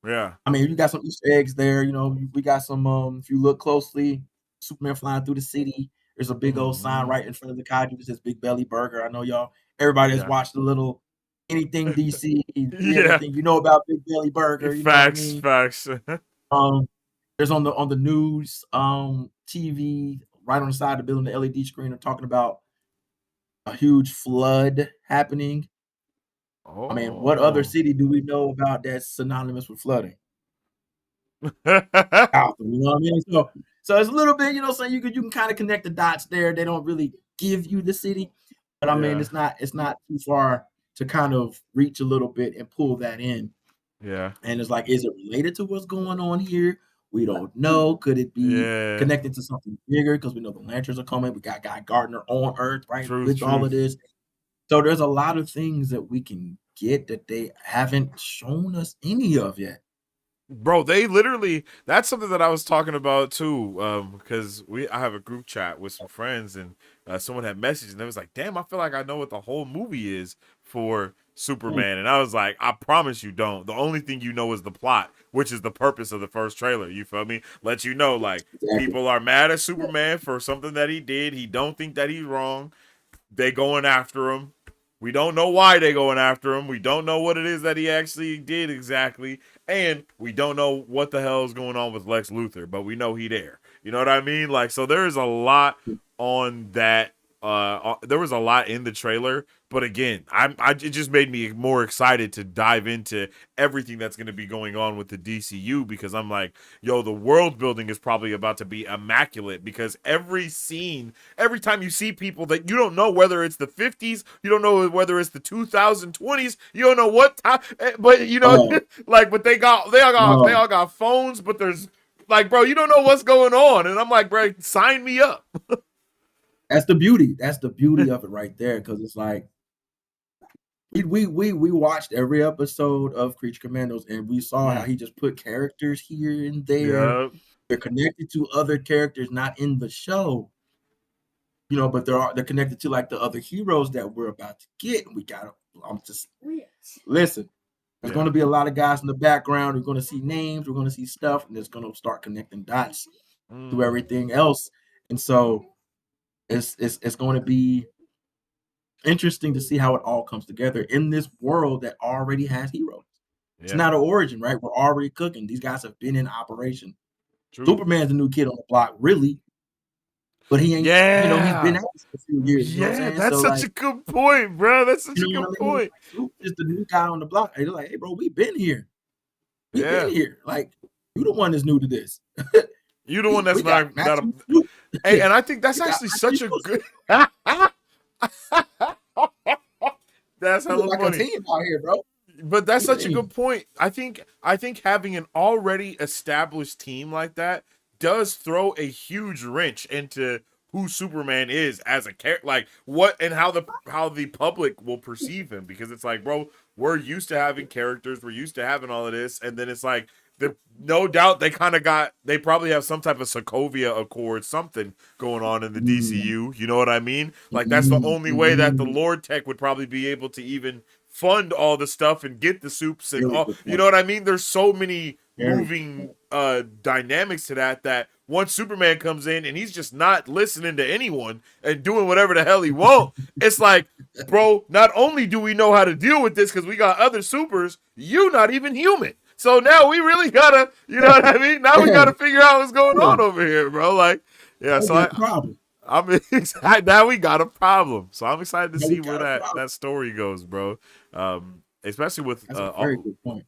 Yeah. I mean, you got some Easter eggs there. You know, we got some. If you look closely, Superman flying through the city. There's a big old sign Hmm. right in front of the cottage that says Big Belly Burger. I know everybody has Yeah. watched the little anything DC, Yeah. anything you know about Big Belly Burger. You know what I Facts. mean? Facts. Um, there's on the news TV right on the side of the building, the LED screen. They're talking about a huge flood happening. I mean, what other Oh. city do we know about that's synonymous with flooding? Yeah. Gotham, you know what I mean? So it's a little bit, so you can kind of connect the dots there. They don't really give you the city, but I mean, it's not too far to kind of reach a little bit and pull that in. Yeah. And it's like, is it related to what's going on here? We don't know. Could it be Yeah. connected to something bigger? Because we know the lanterns are coming. We got Guy Gardner on Earth, right? Truth. With all of Truth. this. So there's a lot of things that we can get that they haven't shown us any of yet. Bro, they literally, that's something that I was talking about too, because I have a group chat with some friends, and someone had messaged and they was like, damn, I feel like I know what the whole movie is for Superman. And I was like, I promise you don't. The only thing you know is the plot, which is the purpose of the first trailer. You feel me? Let you know, like, Exactly. people are mad at Superman for something that he did. He don't think that he's wrong. They going after him. We don't know why they going after him. We don't know what it is that he actually did exactly, and we don't know what the hell is going on with Lex Luthor. But we know he there. You know what I mean? Like, so there is a lot on that. There was a lot in the trailer, but again, it just made me more excited to dive into everything that's going to be going on with the DCU because I'm like, yo, the world building is probably about to be immaculate because every scene, every time you see people that you don't know whether it's the 50s, you don't know whether it's the 2020s, you don't know what time, but you know, Oh, like, but they no. all got phones, but there's like, bro, you don't know what's going on, and I'm like, bro, sign me up. That's the beauty. That's the beauty of it right there. Because it's like we watched every episode of Creature Commandos and we saw how Mm, he just put characters here and there. yeah. They're connected to other characters not in the show, but they're connected to like the other heroes that we're about to get. And we gotta I'm just listen. There's Yeah. gonna be a lot of guys in the background. We're gonna see names, we're gonna see stuff, and it's gonna start connecting dots to Mm, everything else. And so it's going to be interesting to see how it all comes together in this world that already has heroes. It's yeah. not an origin, right? We're already cooking. These guys have been in operation. Truth. Superman's the new kid on the block, really, but he ain't, he's been Yeah. out for a few years, you know what I'm Yeah. saying? That's So, such like, a good point, bro. That's such a you know good what I mean? point. Like, Luke is the new guy on the block. And they're like, hey, bro, we've been here. We've been Yeah. here. Like, you the one that's new to this. You the one we, that's we got not a Matthew Luke. and I think that's We got actually Matthew such a Luke. good That's We look hella like a funny. team out here, bro. But that's What you such a mean? good point. I think having an already established team like that does throw a huge wrench into who Superman is as a character, like what and how the public will perceive him because it's like, bro, we're used to having characters, we're used to having all of this, and then it's like no doubt they probably have some type of Sokovia Accord, something going on in the Mm, DCU. You know what I mean? Like that's the mm, only way that the mm. Lord Tech would probably be able to even fund all the stuff and get the soups and Very all. good You point. know what I mean? There's so many Very good moving point. dynamics to that once Superman comes in and he's just not listening to anyone and doing whatever the hell he want, it's like, bro, not only do we know how to deal with this because we got other supers, you not even human. So now we really gotta, you know what I mean? Now we Yeah, gotta figure out what's going yeah. on over here, bro. Like, yeah. We So got a problem. I'm excited. Now we got a problem. So I'm excited to Yeah, we see where got a problem. that story goes, bro. Especially with That's a very good point.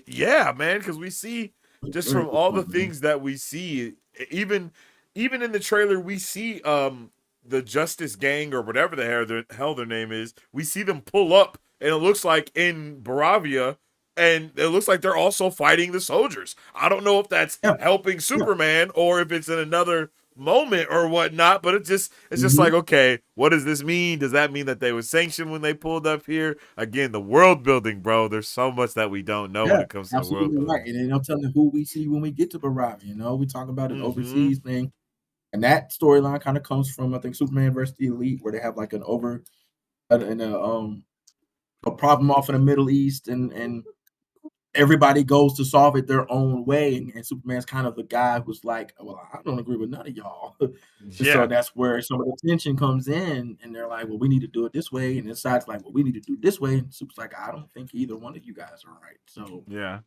yeah, man, because we see just Very from good all the point, man. things that we see, even in the trailer, we see the Justice Gang or whatever hell their name is. We see them pull up, and it looks like in Baravia, and it looks like they're also fighting the soldiers. I don't know if that's Yeah, helping yeah. Superman or if it's in another moment or whatnot, but it's just Hmm. like, okay, what does this mean? Does that mean that they were sanctioned when they pulled up here? Again, the world building, bro. There's so much that we don't know when Yeah, it comes to the world absolutely right. building. And then I'm telling you who we see when we get to Baraka. We talk about an Mm-hmm. overseas thing. And that storyline kind of comes from, I think, Superman versus the Elite, where they have like a problem off in the Middle East, and everybody goes to solve it their own way, and Superman's kind of the guy who's like, well, I don't agree with none of y'all. And so Yeah. that's where some of the tension comes in, and they're like, well, we need to do it this way, and Inside's like, well, we need to do it this way, and Super's like, I don't think either one of you guys are right. So Yeah.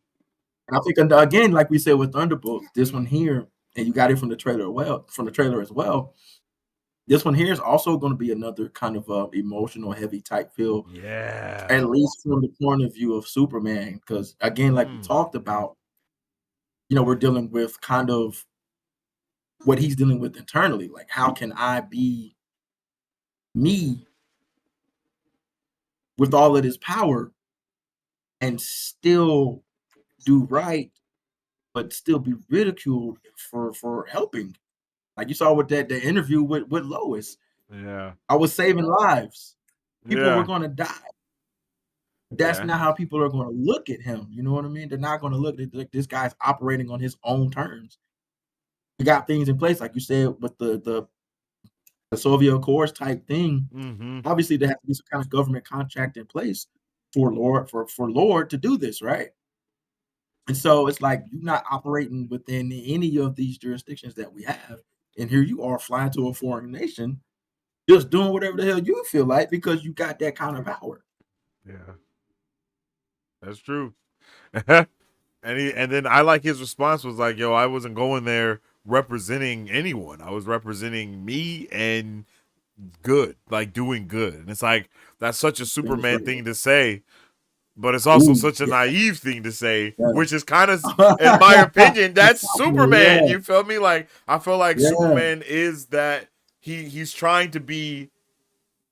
and I think again, like we said with Thunderbolts, this one here, and you got it from the trailer as well. This one here is also going to be another kind of emotional, heavy type feel, Yeah. at least from the point of view of Superman. Because again, like we Mm. talked about, we're dealing with kind of what he's dealing with internally. Like, how can I be me with all of this power and still do right, but still be ridiculed for helping? Like you saw with the interview with Lois. Yeah. I was saving lives. People were Yeah. going to die. That's Yeah. not how people are going to look at him. You know what I mean? They're not going to look at like this guy's operating on his own terms. He got things in place, like you said, with the Soviet Accords type thing. Mm-hmm. Obviously, there has to be some kind of government contract in place for Lord to do this, right? And so it's like you're not operating within any of these jurisdictions that we have, and here you are flying to a foreign nation, just doing whatever the hell you feel like because you got that kind of power. Yeah. That's true. And then I like his response was like, "Yo, I wasn't going there representing anyone. I was representing me and good, like doing good." And it's like that's such a Superman thing to say, but it's also Ooh, such a yeah, naive thing to say, yeah. which is kind of, in my opinion, that's Exactly, Superman. yeah, You feel me? Like I feel like yeah. Superman is that he's trying to be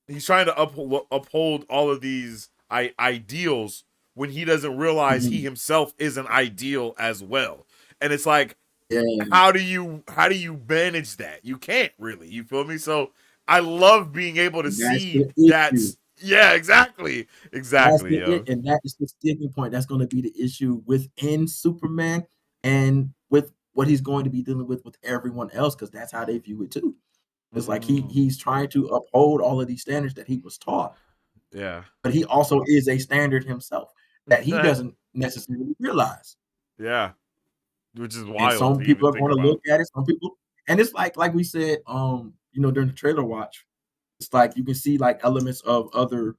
he's trying to uphold all of these ideals when he doesn't realize he Mhm. himself is an ideal as well. And it's like, Yeah, how do you manage that? You can't really. You feel me? So I love being able to that's see the issue. that's yeah, exactly. That's Exactly, yo. and that is the sticking point. That's going to be the issue within Superman and with what he's going to be dealing with everyone else, because that's how they view it too. It's like Mm, he's trying to uphold all of these standards that he was taught, yeah. but he also is a standard himself that he doesn't necessarily realize. Yeah. Which is And wild to some even people are think going to look about. at it. Some people, and it's like we said, during the trailer watch, it's like you can see like elements of other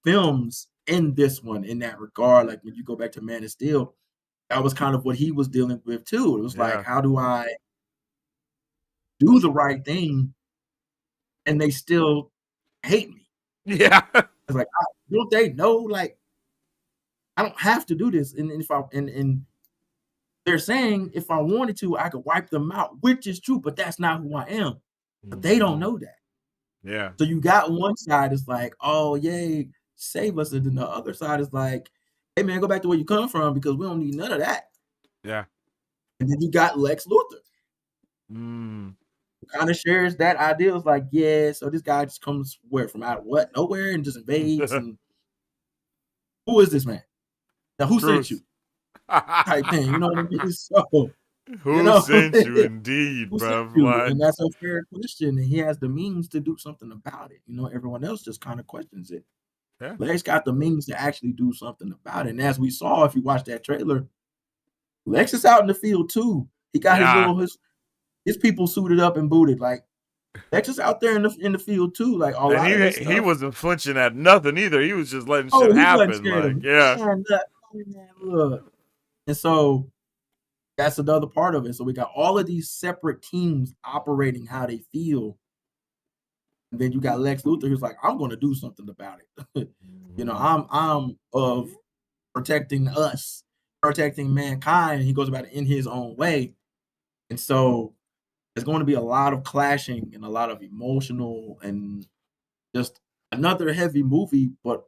films in this one in that regard. Like when you go back to Man of Steel, that was kind of what he was dealing with too. It was like, Yeah. how do I do the right thing and they still hate me? Yeah. It's like, don't they know? Like, I don't have to do this. And if and they're saying if I wanted to, I could wipe them out, which is true, but that's not who I am. But they don't Mhm. know that. Yeah. So you got one side is like, oh yay, save us, and then the other side is like, hey man, go back to where you come from because we don't need none of that. Yeah. And then you got Lex Luthor, Mm. who kind of shares that idea. It's like, yeah, so this guy just comes where from out of what nowhere and just invades. And who is this man? Now who sent Truth. you? Type thing, you know what I mean? So you Who know, sent you indeed, who sent bruv? you? And Like, that's a fair question. And he has the means to do something about it. Everyone else just kind of questions it. yeah. Lex got the means to actually do something about it. And as we saw, if you watch that trailer, Lex is out in the field too. He got Yeah. his people suited up and booted. Like Lex is out there in the field too. Like a And lot of he this he stuff. wasn't flinching at nothing either. He was just letting shit Oh, he wasn't happen. scared of Like, yeah. man, look. And so that's another part of it. So we got all of these separate teams operating how they feel. And then you got Lex Luthor who's like, I'm gonna do something about it. Mhm. I'm of protecting us, protecting mankind. And he goes about it in his own way. And so there's going to be a lot of clashing and a lot of emotional and just another heavy movie, but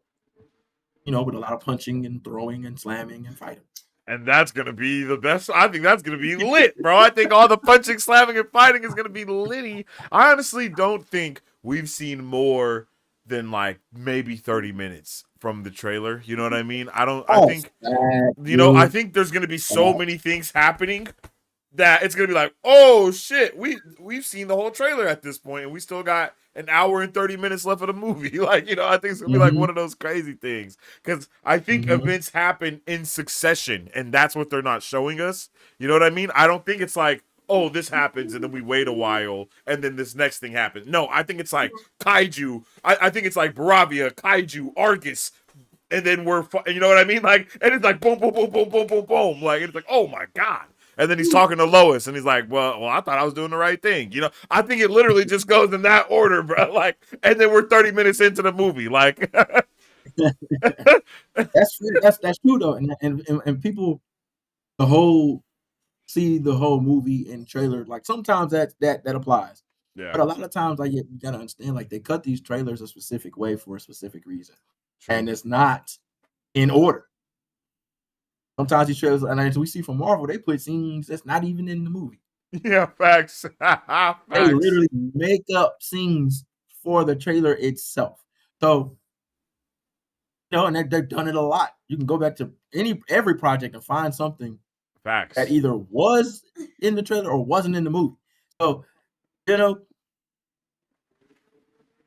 with a lot of punching and throwing and slamming and fighting. And that's gonna be the best. I think that's gonna be lit, bro. I think all the punching, slamming, and fighting is gonna be litty. I honestly don't think we've seen more than like maybe 30 minutes from the trailer. You know what I mean? I don't. I Oh, think that I is think there's gonna be so that. many things happening that it's gonna be like, oh shit, we've seen the whole trailer at this point, and we still got an hour and 30 minutes left of the movie. Like, I think it's gonna be like Mm-hmm. one of those crazy things. Because I think Mm-hmm. events happen in succession, and that's what they're not showing us. You know what I mean? I don't think it's like, oh, this happens, and then we wait a while, and then this next thing happens. No, I think it's like kaiju. I think it's like Bravia, kaiju, Argus, and then you know what I mean? Like, and it's like boom, boom, boom, boom, boom, boom, boom. Like, it's like, oh my god. And then he's talking to Lois, and he's like, well, I thought I was doing the right thing. I think it literally just goes in that order, bro. Like, and then we're 30 minutes into the movie. Like, That's true though, and people the whole see the whole movie and trailer. Like sometimes that applies, yeah, but a lot of times like you gotta understand like they cut these trailers a specific way for a specific reason, true. and it's not in order. Sometimes these trailers, and as we see from Marvel, they put scenes that's not even in the movie. Yeah, facts. They Facts. literally make up scenes for the trailer itself. So, and they've done it a lot. You can go back to every project and find something that Facts. either was in the trailer or wasn't in the movie. So, you know,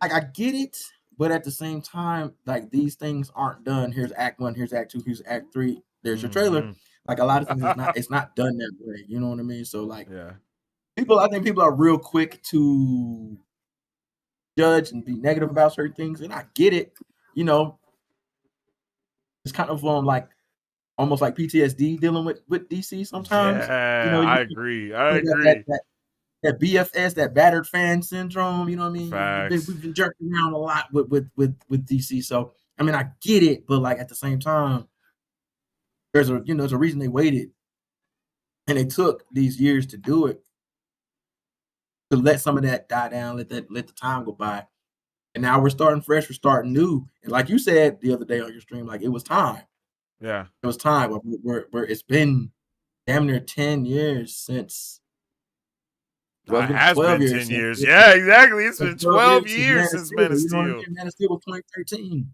like I get it, but at the same time, like these things aren't done. Here's Act 1, here's Act 2, here's Act 3. There's your trailer. Mm-hmm. Like a lot of things, it's not done that way. You know what I mean? So, like Yeah. I think people are real quick to judge and be negative about certain things, and I get it. You know, it's kind of like almost like PTSD dealing with DC sometimes. You Yeah, know, I agree. I that agree. that BFS, that battered fan syndrome. You know what I mean? Facts. We've been jerking around a lot with DC. So I mean, I get it, but like at the same time, there's a reason they waited and they took these years to do it, to let some of that die down, let the time go by. And now we're starting fresh, we're starting new. And like you said the other day on your stream, like it was time. Yeah. It was time. It's been damn near 10 years since, well, It it's been has 12 been years 10 since, years. Yeah, exactly. It's been 12 12 years since Man years of since Steel. Man of You know what I mean? Steel. Man of Steel was 2013.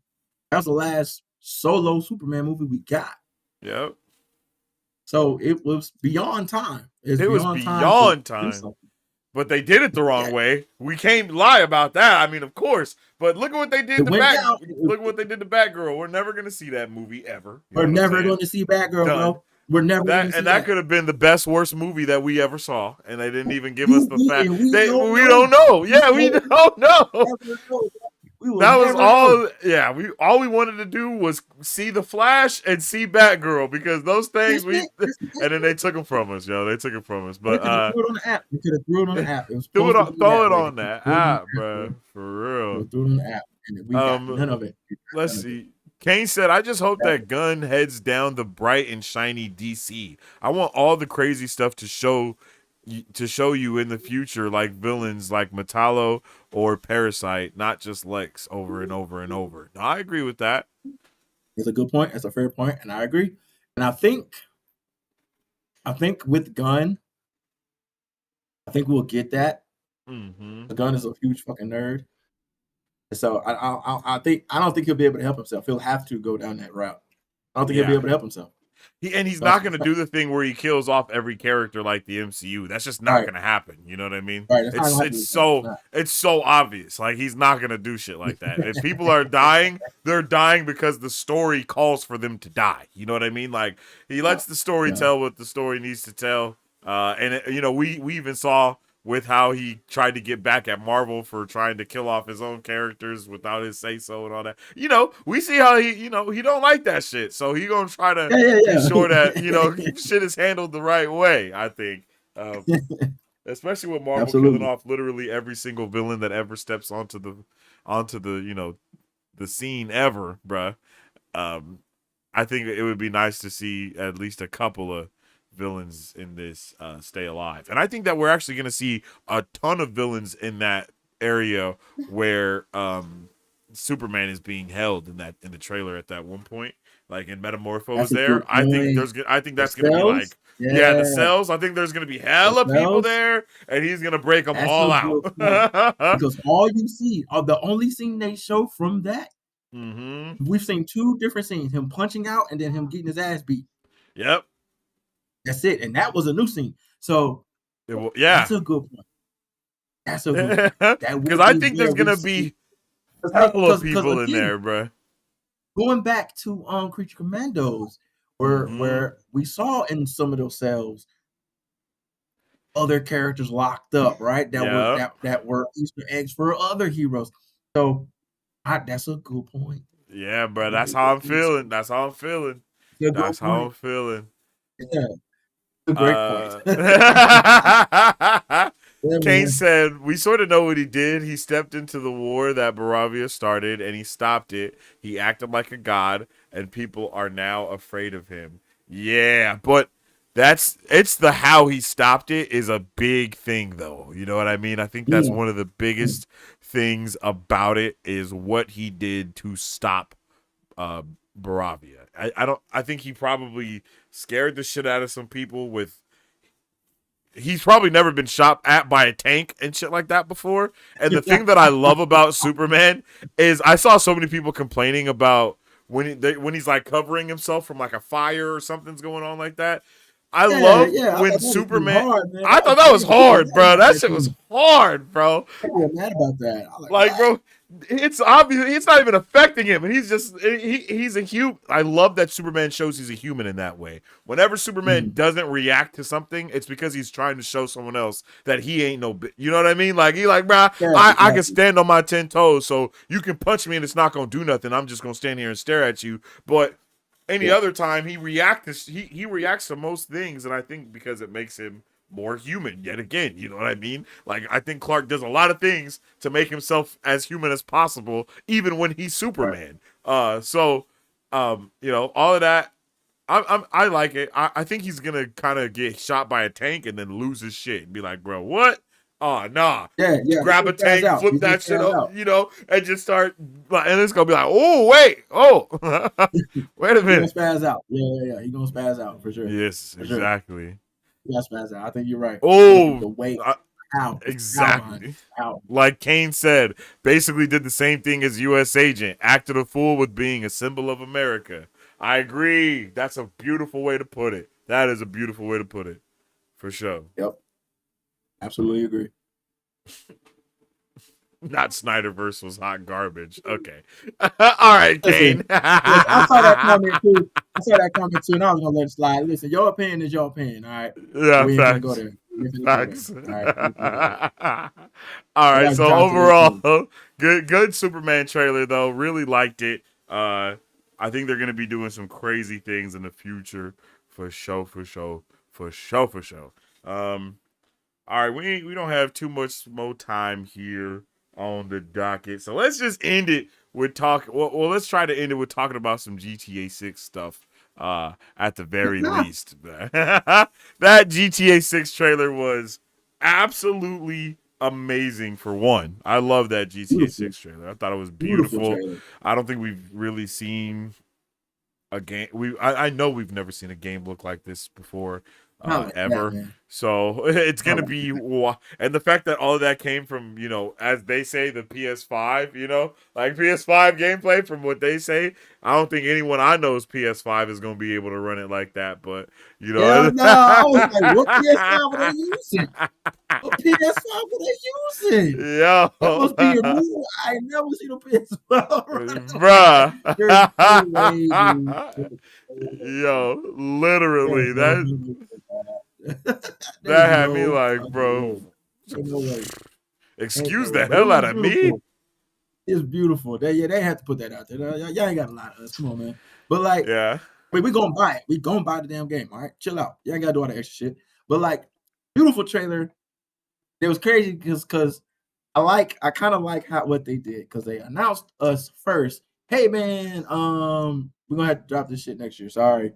That was the last solo Superman movie we got. Yep. So it was beyond time. It's It was beyond time to beyond do time. something. But they did it the wrong Yeah, way. We can't lie about that. I mean, of course. But look at what they it did to went Bat. down. Look at what they did to Batgirl. We're never gonna see that movie ever. You know We're what I'm never saying? going to see Batgirl, Done. bro. We're never going That to and see that that. could have been the best worst movie that we ever saw, and they didn't even give us the fact. We don't We know. don't know. We Yeah, we don't don't know. never know. We will That was never know. all. Yeah, we all we wanted to do was see the Flash and see Batgirl because those things That's we. it. That's it. And then they took them from us, yo. They took it from us. They But could have threw it on the app. They could have threw it on the app. It was do it. supposed to be Throw that it way. They on could have that threw it on the app, app, bro. bro. For They real. threw it on the app, and we got none of it. We got Let's none of it. see. Kane said, "I just hope That that Gunn heads down the bright and shiny DC. I want all the crazy stuff to show you in the future, like villains like Metallo or Parasite, not just Lex over and over and over." No, I agree with that. is a good point. That's a fair point, and I agree. And I think with Gunn, I think we'll get that. Mm-hmm. The Gunn is a huge fucking nerd, and so I don't think he'll be able to help himself. He'll have to go down that route. I don't think he'll be Yeah. able to help himself. He's That's not gonna right. do the thing where he kills off every character like the MCU. That's just not Right. gonna happen. You know what I mean? Right. That's not It's gonna happen it's with Gunn. It's so not. it's so obvious. Like he's not gonna do shit like that. If people are dying, they're dying because the story calls for them to die. You know what I mean? Like he Yeah. lets the story Yeah. tell what the story needs to tell. We even saw with how he tried to get back at Marvel for trying to kill off his own characters without his say so and all that. We see how he don't like that shit. So he gonna try to Yeah. be sure that Yeah. shit is handled the right way. I think, um, especially with Marvel killing Absolutely. off literally every single villain that ever steps onto the the scene ever, bruh. Um, I think it would be nice to see at least a couple of villains in this stay alive, and I think that we're actually going to see a ton of villains in that area where Superman is being held in the trailer at that one point, like in Metamorpho is That's a there. good point. I think The that's going to be cells? like, yeah, the Yeah. cells. I think there's going to be The hella people cells? there, and he's going to break them That's a all good point. out. Because all you see, the only scene they show from that, Mm-hmm. we've seen two different scenes: him punching out and then him getting his ass beat. Yep. That's it. And that was a new scene. So Yeah. that's a good point. That's a good point. That Because would I be think where there's we gonna see be hella because people in again, there, bro. going back to Creature Commandos, Mm-hmm. where we saw in some of those cells other characters locked up, right? Yeah. That were Easter eggs for other heroes. So that's a good point. Yeah, bro. That That's is a how I'm good, feeling. That's how I'm feeling. a good That's how I'm point. feeling. Yeah, a great point. Uh, Yeah, Kane man. said, "We sort of know what he did. He stepped into the war that Baravia started, and he stopped it. He acted like a god, and people are now afraid of him." Yeah, but it's the how he stopped it is a big thing, though. You know what I mean? I think that's Yeah. one of the biggest things about it is what he did to stop uh, Baravia. I don't. I think he probably scared the shit out of some people with he's probably never been shot at by a tank and shit like that before. And the thing that I love about Superman is I saw so many people complaining about when he's like covering himself from like a fire or something's going on like that. I Yeah, love yeah. I when thought that was pretty Superman. hard, man. I That was thought that was crazy. People were hard, mad bro. about That that shit was too. hard, bro. People were mad about that. I was like, Like, what? bro, it's obvious it's not even affecting him, and he's a human. I love that Superman shows he's a human in that way. Whenever Superman Mm. doesn't react to something, it's because he's trying to show someone else that he ain't no. You know what I mean? Like he like, bro, Yeah, I can exactly. stand on my 10 toes, so you can punch me and it's not gonna do nothing. I'm just gonna stand here and stare at you. But any Yeah, other time he reacts to most things, and I think because it makes him more human yet again. You know what I mean? Like I think Clark does a lot of things to make himself as human as possible, even when he's right. Superman. You know, all of that. I like it. I think he's gonna kind of get shot by a tank and then lose his shit and be like, bro, what? Oh nah. Yeah, yeah. He's Grab a gonna spaz tank, out. flip He's gonna that shit spaz up, out. you know, and just start. And it's gonna be like, oh wait, oh, wait a He's gonna minute. spaz out. Yeah, yeah, yeah. He's gonna spaz out for sure. Yes, For sure. exactly. He got spaz out. I think you're right. The Oh, weight, uh, how, how behind it. exactly. How. Like Kane said, basically did the same thing as U.S. Agent, acted a fool with being a symbol of America. I agree. That's a beautiful way to put it. That is a beautiful way to put it, for sure. Yep. Absolutely agree. Not Snyderverse was hot garbage. Okay. All right, Kane. Listen, listen, I saw that comment too. I saw that comment too, and I was gonna let it slide. Listen, your opinion is your opinion, all right? Yeah, We ain't finna go facts. there. We ain't finna go there. Facts. All right, we ain't finna go there. All I right. got So Josh to let you. overall, good Superman trailer though. Really liked it. I think they're gonna be doing some crazy things in the future for show, for show, for show, for show. All right, we don't have too much more time here on the docket, so let's just end it with talk. Well, let's try to end it with talking about some GTA 6 stuff. At the very least, that GTA 6 trailer was absolutely amazing. For one, I love that GTA Beautiful, 6 trailer. I thought it was beautiful beautiful. trailer. I don't think we've really seen a game. I know we've never seen a game look like this before, Not like that, ever. man. So it's Not gonna like be, that. and the fact that all of that came from, as they say, the PS5. Like PS5 gameplay from what they say. I don't think anyone I know's PS5 is gonna be able to run it like that. But you Hell know, no. I was like, what PS5 are they using? What PS5 are they using? yo, That must be a new. I ain't never seen a PS5 running like that. bruh, There's no way, dude. There's no way, man. yo, There's literally no that way. that There's had me no like, fucking bro. way. Ain't no way. Ain't Excuse no way. the But it hell was out of me. beautiful. It's beautiful. They had to put that out there. Y'all ain't got a lot of us. Come on, man. But like, Yeah. wait, we gonna buy it. We gonna buy the damn game. All right, chill out. You ain't gotta do all the extra shit. But like, beautiful trailer. It was crazy because I kind of like how what they did because they announced us first. Hey man, we're gonna have to drop this shit next year. Sorry.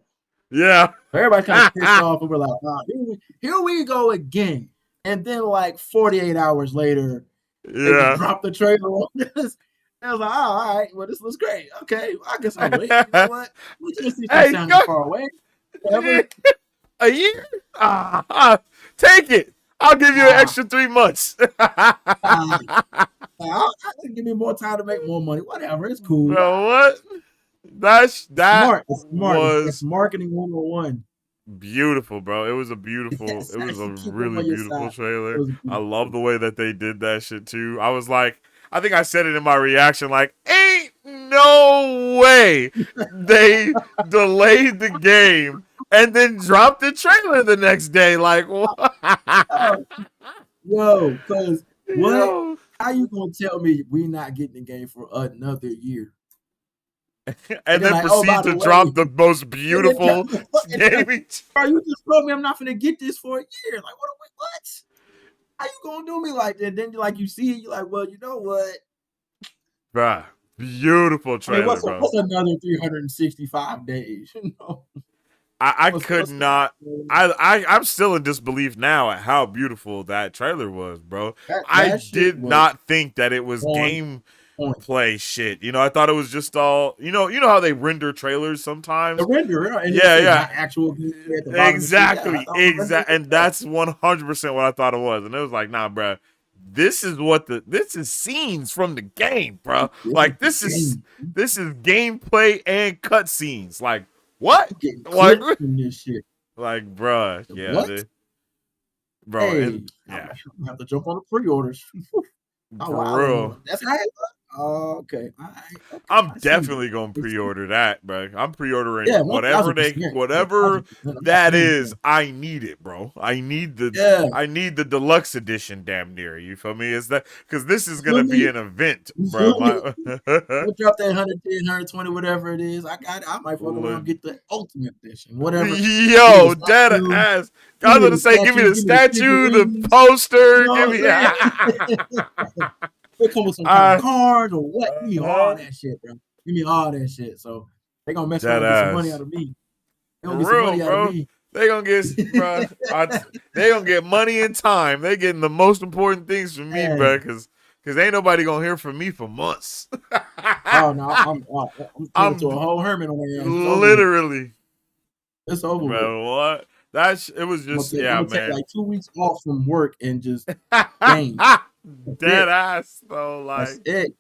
Yeah. Everybody kind of pissed off and we're like, oh, here we go again. And then like 48 hours later, they just Yeah. dropped the trailer on this. And I was like, oh, all right, well, this looks great. Okay, I guess I'll wait. You know what? We just see you Hey, sounding go far away. Whatever. a year? Take it. I'll give you an Ah, extra 3 months. ah, I can give me more time to make more money. Whatever, it's cool. Bro, what? That It's smart. It's smart. It's was marketing 101. Beautiful, bro. It was a Yes, it was a actually keep them really on your beautiful side. It trailer. was a I beautiful love trailer. the way that they did that shit too. I was like, I think I said it in my reaction, like, ain't no way they delayed the game and then dropped the trailer the next day. Like, what? Oh, yo, cause what? Yo. How you gonna tell me we not getting the game for another year? And And then then like, oh, by proceed the to way, drop the most and then beautiful gaming. bro, you just told me I'm not gonna get this for a year. Like, what? How you gonna do me like that? Then like you see it, you're like, well, you know what? Bruh, beautiful I mean, trailer, bro. what's another 365 days? You know, I could what's not. I'm still in disbelief now at how beautiful that trailer was, bro. I that shit did was not think that it was on game point. play shit. I thought it was just all you know how they render trailers The sometimes. render, and it Yeah, say yeah. not actual gameplay at the bottom and shit. Yeah, I Exactly, thought the render exact, was and that. that's 100% what I thought it was. And it was like, nah, bro, this is scenes from the game, bro. This is Like the game. this is gameplay and cutscenes. Like what? You getting Like clips from this shit. like, bruh, yeah, What? bro, and Hey, I'm yeah, gonna have to jump on the pre-orders. Oh for wow, I don't real. know. That's how it look. Oh, okay. All right. Okay. I'm I see. definitely gonna I see. pre-order that, bro. I'm pre-ordering Yeah, 1000%. whatever 1000%. I'm not that playing with is. that. I need it, bro. Yeah. I need the deluxe edition. Damn near, you feel me? Is that because this is You feel gonna be me? an event, You bro? feel me? My We'll drop that 110, 120, whatever it is. I got it. I might fuck around and get the ultimate edition. Whatever. Give me the Yo, dead statue. ass. Give I was me gonna the say, give me statue. the Give me the statue, the figurines. You poster, know give what me. I'm saying? They come with some kind of uh, cards or what? Give me all uh, that shit, bro. Give me all that shit. So they gonna mess around dead and get some money out ass. of me. They For gonna get some real, money out of bro. me. They gonna get, bro. They gonna get money and time. They getting the most important things from me, Hey. bro. Cause ain't nobody gonna hear from me for months. Oh no, I'm turning into a I'm whole hermit on their ass. It's over with. literally, It's over with. bro. What? It was just, I'm yeah, gonna take man. like 2 weeks off from work and just game. That's Dead it. ass though, That's like it.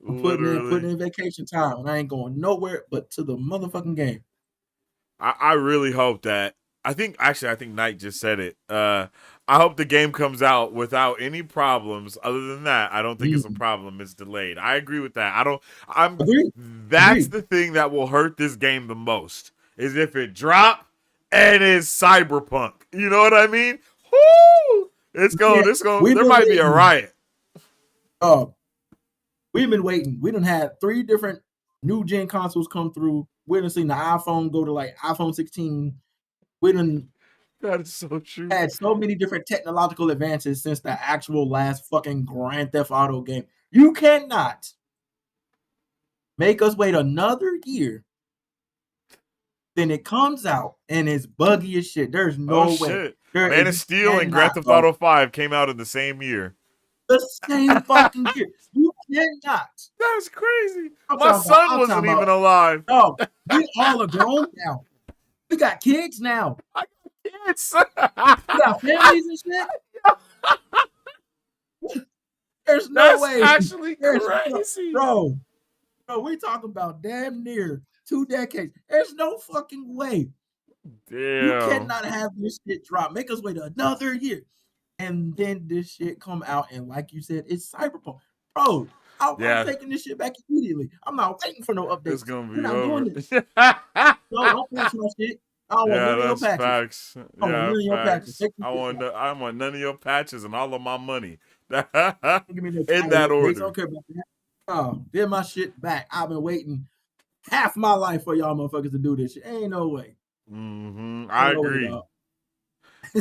I'm putting literally. in vacation time, and I ain't going nowhere but to the motherfucking game. I really hope that. I think Knight just said it. I hope the game comes out without any problems. Other than that, I don't think it's a Mm. problem. It's delayed. I agree with that. I don't. I'm. Agree. That's Agree. the thing that will hurt this game the most is if it drop and it's cyberpunk. You know what I mean? Woo! It's Yeah, going. It's going. we've There been might be a waiting. riot. Uh, we've been waiting. We done had 3 different new gen consoles come through. We done seen the iPhone go to like iPhone 16. We done That is so true. had so many different technological advances since the actual last fucking Grand Theft Auto game. You cannot make us wait another year. Then it comes out and it's buggy as shit. There's Oh no way. shit! Man of You Steel and Grand cannot, Theft dog. Auto 5 came out in the same year. The same fucking year. You cannot. That's crazy. I'm My talking about. son I'm talking wasn't about. even alive. No, we all are grown now. We got kids now. I got kids. We got families and shit. There's no That's way. actually There's crazy. bro. Bro, we talking about damn near 2 decades. There's no fucking way. You Damn. cannot have this shit drop. Make us wait another year. And then this shit come out. And like you said, it's cyberpunk. Bro, I'm Yeah, taking this shit back immediately. I'm not waiting for no it's updates. gonna We're be not doing over. this. No, don't patch my shit. I don't want Yeah, none of your that's patches. facts. I don't want Yeah, none of your patches. facts. Take this shit back. I want none of your patches and all of my money. Don't give me no In title that updates. I order. don't care about that. Get my shit back. I've been waiting half my life for y'all motherfuckers to do this shit. Ain't no way. I Ain't no way, agree. dog.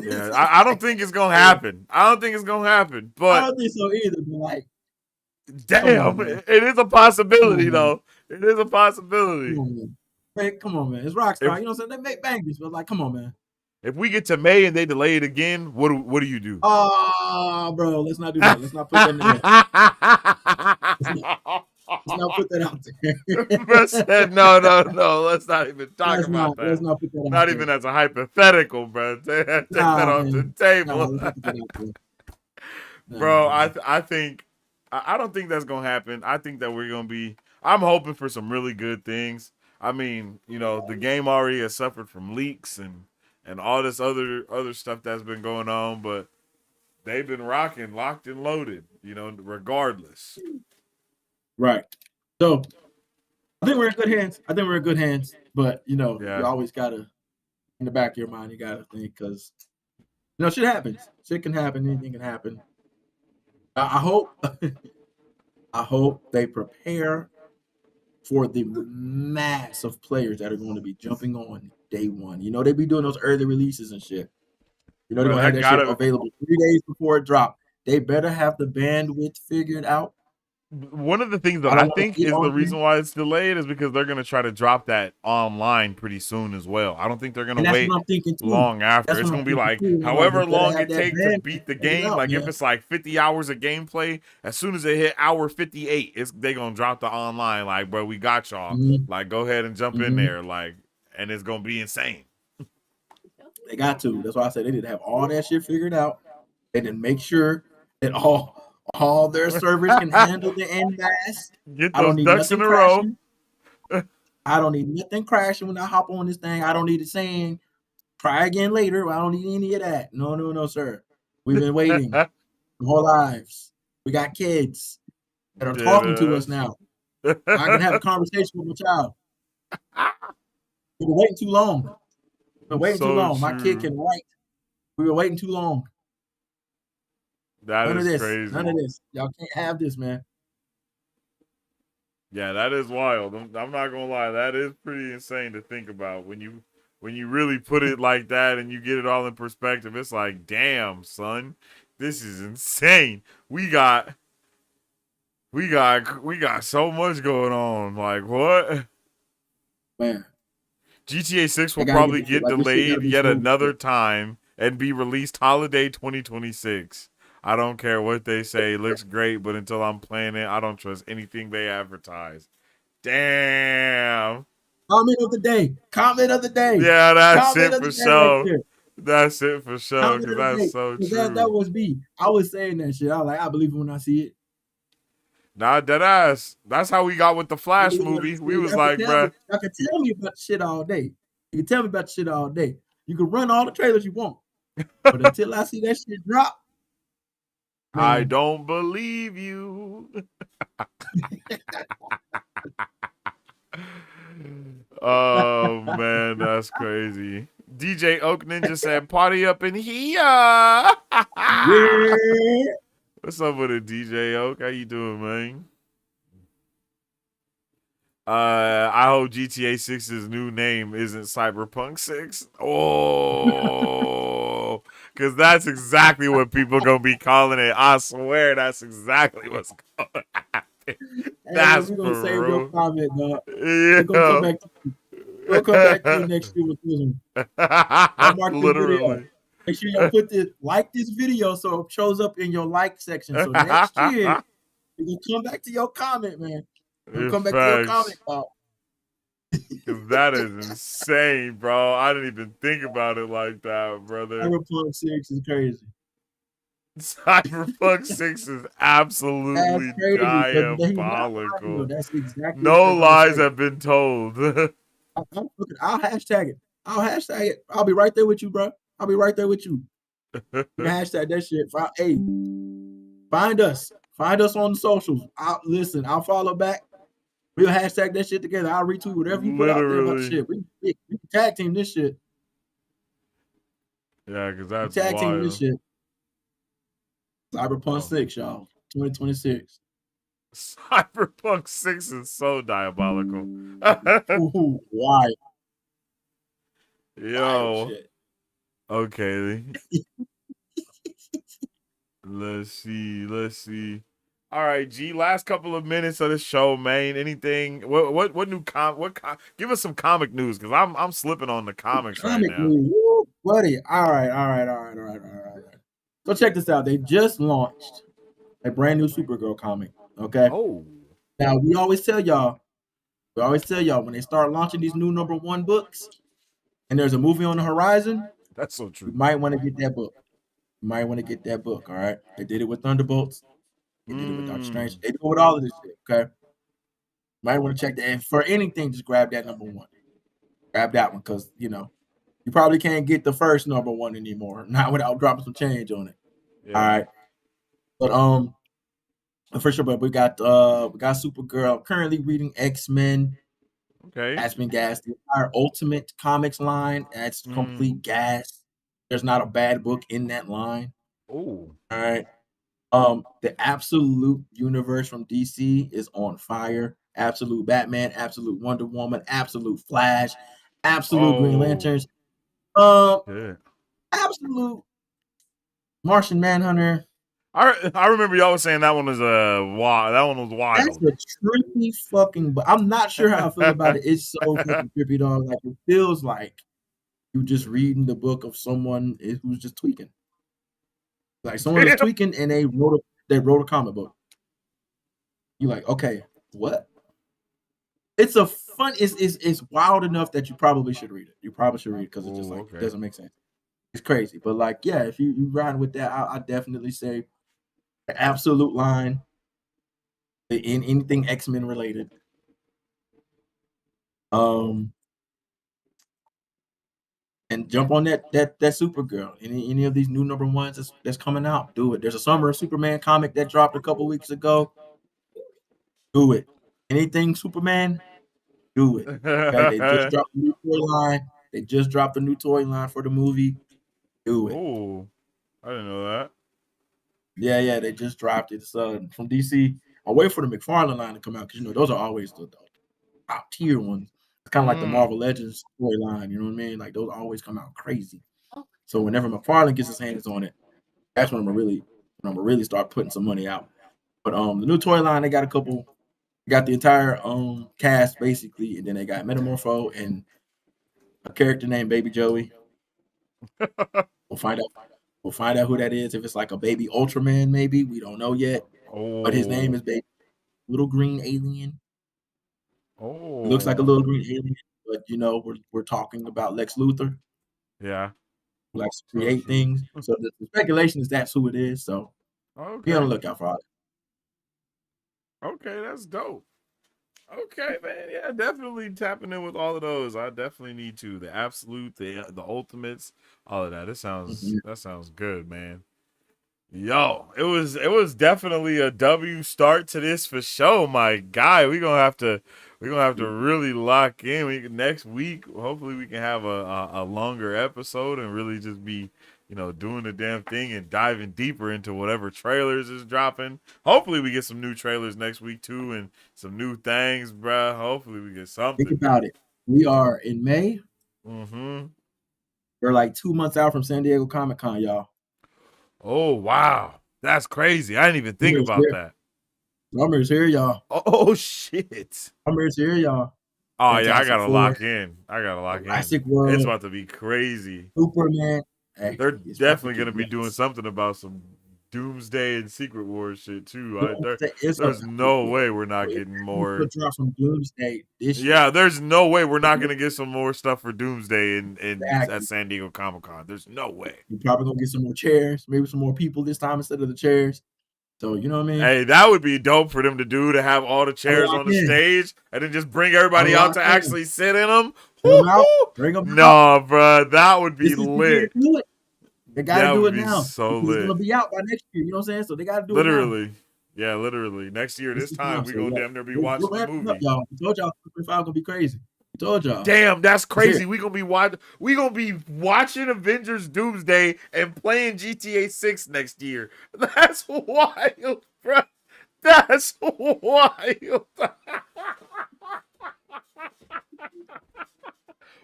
Yeah, I don't think it's gonna happen. I don't think it's gonna happen. I But don't think so either, but like, come on, damn, man. it is a Come on, possibility man. though. It is a Come possibility. on, man. Hey, come on, man. It's Rockstar. If You know what I'm saying? They make bangers, but like, come on, man. if we get to May and they delay it again, what do you do? Oh, bro, let's not do that. Let's not put that in the air. Let's not put that out Bro there. said, no. Let's not even talk about Let's that. not put that out Not even there. as a hypothetical, bro. Take that Nah, off the man. Nah, table, let's not put that out there. Nah, bro. man. I think I don't think that's gonna happen. I think that we're gonna be. I'm hoping for some really good things. I mean, the game already has suffered from leaks and all this other stuff that's been going on, but they've been rocking, locked and loaded, regardless. Right. So I think we're in good hands. But you Yeah. always gotta in the back of your mind, you gotta think because shit happens. Shit can happen. Anything can happen. I hope, I hope they prepare for the mass of players that are going to be jumping on day one. They be doing those early releases and shit. They're Bro, gonna have that that shit gotta available 3 days before it drop. They better have the bandwidth figured out. one of the things that I I don't want think to get is the on here. reason why it's delayed is because they're gonna try to drop that online pretty soon as well. I don't think they're gonna And that's what wait I'm thinking too. long after. That's It's what I'm gonna be thinking like too. They however better long have it that take to bandwidth beat the figured game. out, Like if man. it's like 50 hours of gameplay, as soon as they hit hour 58, they gonna drop the online. Like, bro, we got y'all. Mm-hmm. Like, go ahead and jump in Mm-hmm. there. Like, and it's gonna be insane. They got to. That's why I said they didn't have all that shit figured out. They didn't make sure that all their servers can handle the en masse. Get I don't those need ducks in nothing a row. crashing. I don't need nothing crashing when I hop on this thing. I don't need it saying try again later. I don't need any of that. No, no, no, sir. We've been waiting our whole lives. We got kids that are Dead talking to us ass. now. I can have a conversation with my child. We've been waiting too long. We've been waiting too So long. My kid true. can write. We've been waiting too long. That None of is this. None of crazy. this. Y'all can't have this, man. Yeah, that is wild. I'm not gonna lie, that is pretty insane to think about when you really put it like that and you get it all in perspective. It's like, damn, son, this is insane. We got so much going on. Like what? Man, GTA 6 I will gotta get probably this shit. get Like this shit gotta delayed be yet smooth. another time and be released holiday 2026. I don't care what they say. It looks great, but until I'm playing it, I don't trust anything they advertise. Damn. Comment of the day. Comment of the day. Yeah, that's Comment it of the for day right sure. there. That's it for sure, Comment because of the that's day. so That true. was me. I was saying that shit. I was like, I believe it when I see it. Nah, dead ass. That's how we got with the I Flash believe it when I movie. see We it. was Y'all can like, tell me. bruh, Y'all can tell me about the shit all day. You can tell me about the shit all day. You can run all the trailers you want. But until I see that shit drop, I man. don't believe you. Oh man, that's crazy. DJ Oak Ninja said, "Party up in here." Yeah. What's up with it, DJ Oak? How you doing, man? I hope GTA 6's new name isn't Cyberpunk 6. Oh, because that's exactly what people gonna be calling it. I swear, that's exactly what's gonna happen. Hey man, That's we're gonna save your for comment, dog. real. We're gonna come back to you. We'll come back to you next year with this one. Y'all mark this video. Literally. Make sure y'all like this video so it shows up in your like section. So next year, we're gonna come back to your comment, man. We'll come back to your comment, Facts. dog. Because that is insane, bro. I didn't even think about it like that, brother. Cyberpunk 6 is crazy. Cyberpunk 6 is That's absolutely crazy, but he's not lying though. diabolical. That's exactly what No they're gonna lies say. have been told. I'll hashtag it. I'll hashtag it. I'll be right there with you, bro. I'll be right there with you. You can hashtag that shit. Hey, find us. Find us on the socials. I'll follow back. We'll hashtag that shit together. I'll retweet whatever you put out there about the Literally. shit. We can tag team this shit. Yeah, because We that's tag team this wild. shit. Cyberpunk Oh. 6, y'all. 2026. Cyberpunk 6 is so diabolical. Ooh, wild. Wild Yo. shit. Okay. Let's see. All right, G. Last couple of minutes of the show, man. Anything? What new give us some comic news because I'm slipping on the comics right Comic now. news. Woo, buddy. All right. So check this out. They just launched a brand new Supergirl comic. Okay. Oh, Now we always tell y'all when they start launching these new #1 books and there's a movie on the horizon, that's so you true. might want to get that book. All right. They did it with Thunderbolts. They did it with Doctor Strange. They do it with all of this shit. Okay. Might want to check that. And for anything, just grab that #1. Grab that one because You probably can't get the first number one anymore, not without dropping some change on it. All Yeah. right, but for sure. But we got Supergirl. Currently reading X-Men. Okay. That's been gas. The entire Ultimate Comics line, that's Mm. complete gas. There's not a bad book in that line. Oh. All right. The Absolute universe from DC is on fire. Absolute Batman, Absolute Wonder Woman, Absolute Flash, Absolute Green Oh. Lanterns, um, Shit. Absolute Martian Manhunter. I remember y'all was saying that one was wild. That one was That's wild. a trippy fucking. But I'm not sure how I feel about it. It's so fucking trippy, dog. Like it feels like you just reading the book of someone who's just tweaking. Like someone was Damn. tweaking and they wrote a comic book. You like, okay, what? It's a fun. It's wild enough that you probably should read it. You probably should read it because it's just Oh, like it okay. doesn't make sense. It's crazy, but like, yeah, if you riding with that, I definitely say the absolute line in anything X-Men related. Um, and jump on that Supergirl. Any of these new number ones that's coming out, do it. There's a Summer of Superman comic that dropped a couple weeks ago. Do it. Anything Superman, do it. Okay, they just dropped a new toy line. They just dropped a new toy line for the movie. Do it. Oh, I didn't know that. Yeah, they just dropped it. So from DC. I'll wait for the McFarlane line to come out because those are always the top tier ones. It's kind of like the Mm. Marvel Legends storyline. You know what I mean? Like those always come out crazy. So whenever McFarlane gets his hands on it, that's when I'm really start putting some money out. But the new toy line, they got a couple. They got the entire cast basically, and then they got Metamorpho and a character named Baby Joey. We'll find out. We'll find out who that is. If it's like a baby Ultraman, maybe we don't know yet. But his name Oh. is Baby Little Green Alien. It looks like a Oh. little green alien, but we're talking about Lex Luthor Yeah. who likes to So create true. things. So the speculation is that's who it is. So be on the Okay. lookout for it. Okay, that's dope. Okay, man. Yeah, definitely tapping in with all of those. I definitely need to. The absolute, the ultimates, all of that. Mhm. That sounds good, man. Yo, it was definitely a W start to this for sure, my guy. We gonna have to really lock in. Next week, hopefully, we can have a longer episode and really just be, doing the damn thing and diving deeper into whatever trailers is dropping. Hopefully, we get some new trailers next week too and some new things, bruh. Hopefully, we get Think something. about it. We are in May. Mm-hmm. We're like 2 months out from San Diego Comic Con, y'all. Oh wow, that's crazy. I didn't even think Summer's about here. that. Summer's here, y'all. Oh shit. Summer's here, y'all. Oh yeah, I Fantastic gotta Four, lock in. I gotta lock in. Jurassic It's World, about to be crazy. Superman. Hey, They're it's about to definitely get gonna be doing nuts. something about some Doomsday and Secret Wars shit too. It's There's about to no get. way we're not If getting we more. could drop some Doomsday this year, Yeah, there's no way we're not gonna get some more stuff for Doomsday in at exactly. San Diego Comic Con. There's no way. You're probably gonna get some more chairs, maybe some more people this time instead of the chairs. So you know what I mean? Hey, that would be dope for them to do to have all the chairs Unlock on the in, stage and then just bring everybody out unlock to in. actually sit in them. Bring them out, bring them out. Nah, bruh, that would be This is the year lit. to do it. They got to That do would it be now so because it's gonna lit. be out by next year. You know what I'm saying? So they got to do it now. Literally. Yeah, literally. Next year, It's this the time, time. we So going to yeah, damn near be we're watching the ramping up, movie. y'all. We told y'all 25 gonna be crazy. We told y'all. Damn, that's It's here. crazy. We gonna be watching Avengers Doomsday and playing GTA 6 next year. That's wild, bro. That's wild.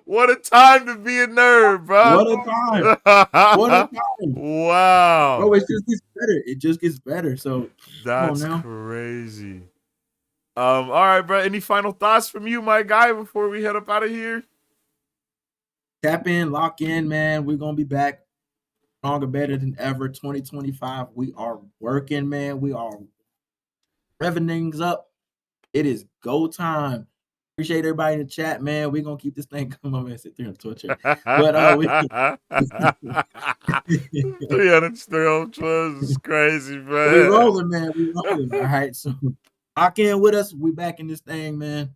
What a time to be a nerd, bro. What a time! What a time, bro! Wow. It just gets better. It just gets better. So come on That's now. crazy. All right, bro. Any final thoughts from you, my guy, before we head up out of here? Tap in, lock in, man. We're gonna be back stronger, better than ever. 2025. We are working, man. We are revving things up. It is go time. Appreciate everybody in the chat, man. We're gonna keep this thing coming. I'm gonna sit there and torture. But we 300 still is crazy, we man. rolling, man. We rolling. All right. So lock in with us. We back in this thing, man.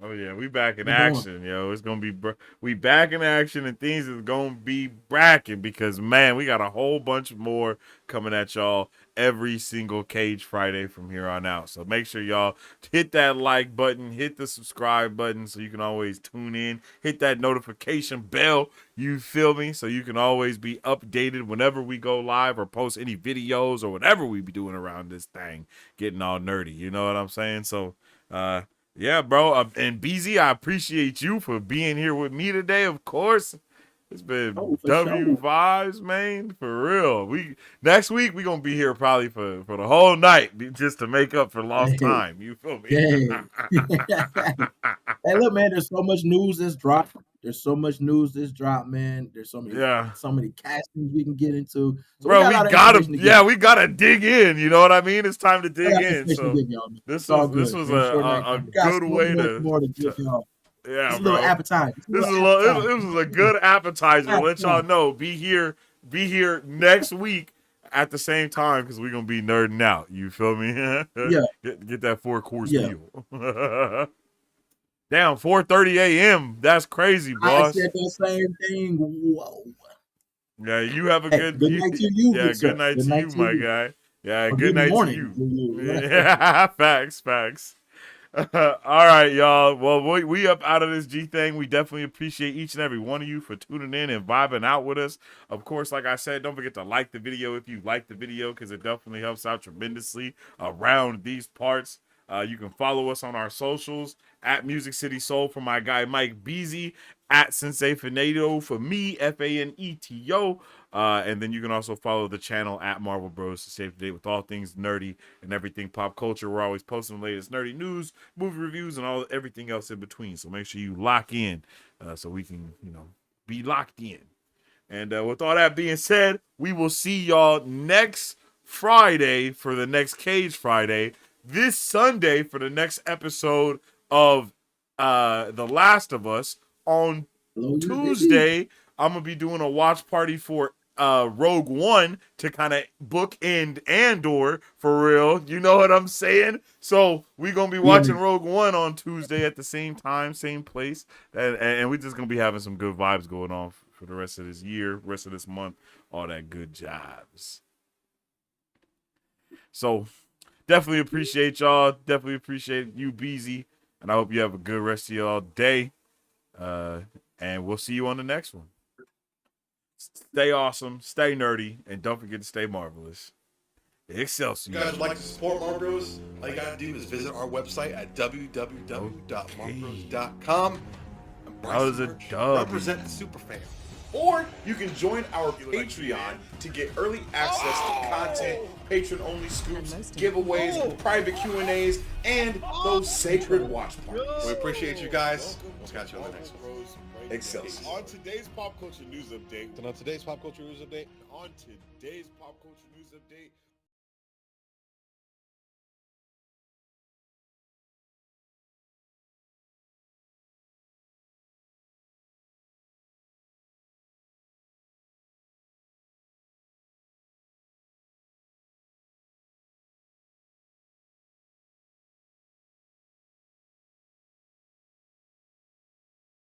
Oh yeah, we back in We're going. action, yo. It's gonna be we back in action, and things is gonna be bracking because man, we got a whole bunch more coming at y'all every single Cage Friday from here on out. So make sure y'all hit that like button, hit the subscribe button, so you can always tune in. Hit that notification bell. You feel me? So you can always be updated whenever we go live or post any videos or whatever we be doing around this thing, getting all nerdy. You know what I'm saying? So. Yeah, bro. And BZ, I appreciate you for being here with me today, of course. It's been Oh, for W sure. vibes, man, for real. We next week we gonna be here probably for the whole night just to make up for lost Hey, time. You feel me? yeah. Hey, look, man. There's so much news that's dropped. There's so much news that's dropped, man. There's Yeah, so many castings we can get into. So we bro. got a lot of information to give. We gotta dig in. You know what I mean? It's time to A dig lot of in. information to So give y'all, man. It's this all was good. Been short night a time. We got good so way much more to give to y'all. yeah, It's a little bro. appetite. It's a This little is appetite. this was a good appetizer. Let y'all Appetite. know. Be here next week at the same time because we're gonna be nerding out. You feel me? Yeah, get that 4 course yeah. meal. Damn, 4:30 a.m. That's crazy, I boss. said the same thing. Whoa. Yeah, you have a Hey, good night to you, yeah, good good sir. night Good to night you, to my you. guy. Yeah, Or good good night to morning you. to you. Yeah, facts. All right, y'all. Well, we up out of this G thing. We definitely appreciate each and every one of you for tuning in and vibing out with us. Of course, like I said, don't forget to like the video if you like the video because it definitely helps out tremendously around these parts. You can follow us on our socials at Music City Soul for my guy Mike Beasy, at Sensei Faneto for me, Faneto. And then you can also follow the channel at Marvel Bros to stay up to date with all things nerdy and everything pop culture. We're always posting the latest nerdy news, movie reviews, and everything else in between. So make sure you lock in so we can, be locked in. And with all that being said, we will see y'all next Friday for the next Cage Friday. This Sunday for the next episode of The Last of Us. On Hello, yeah, baby. Tuesday, I'm gonna be doing a watch party for Rogue One to kind of bookend Andor for real. You know what I'm saying? So we're gonna be Yeah, watching Rogue One on Tuesday at the same time, same place, and we're just gonna be having some good vibes going on for the rest of this year, rest of this month, all that good jobs. So definitely appreciate y'all. Definitely appreciate you, Beezy, and I hope you have a good rest of y'all day. And we'll see you on the next one. Stay awesome, stay nerdy, and don't forget to stay marvelous. Excelsior. If you guys would like to support Marvel Bros, all you gotta do is visit our website at www.marvelbros.com and buy That was some a merch. dub. Represent the superfan. Or you can join our Patreon to get early access to content, patron-only scoops, giveaways, private Q&As, and those sacred watch parties. We appreciate you guys. We'll catch you on the next one. Excelsior. On today's pop culture news update, And on today's pop culture news update, on today's pop culture news update,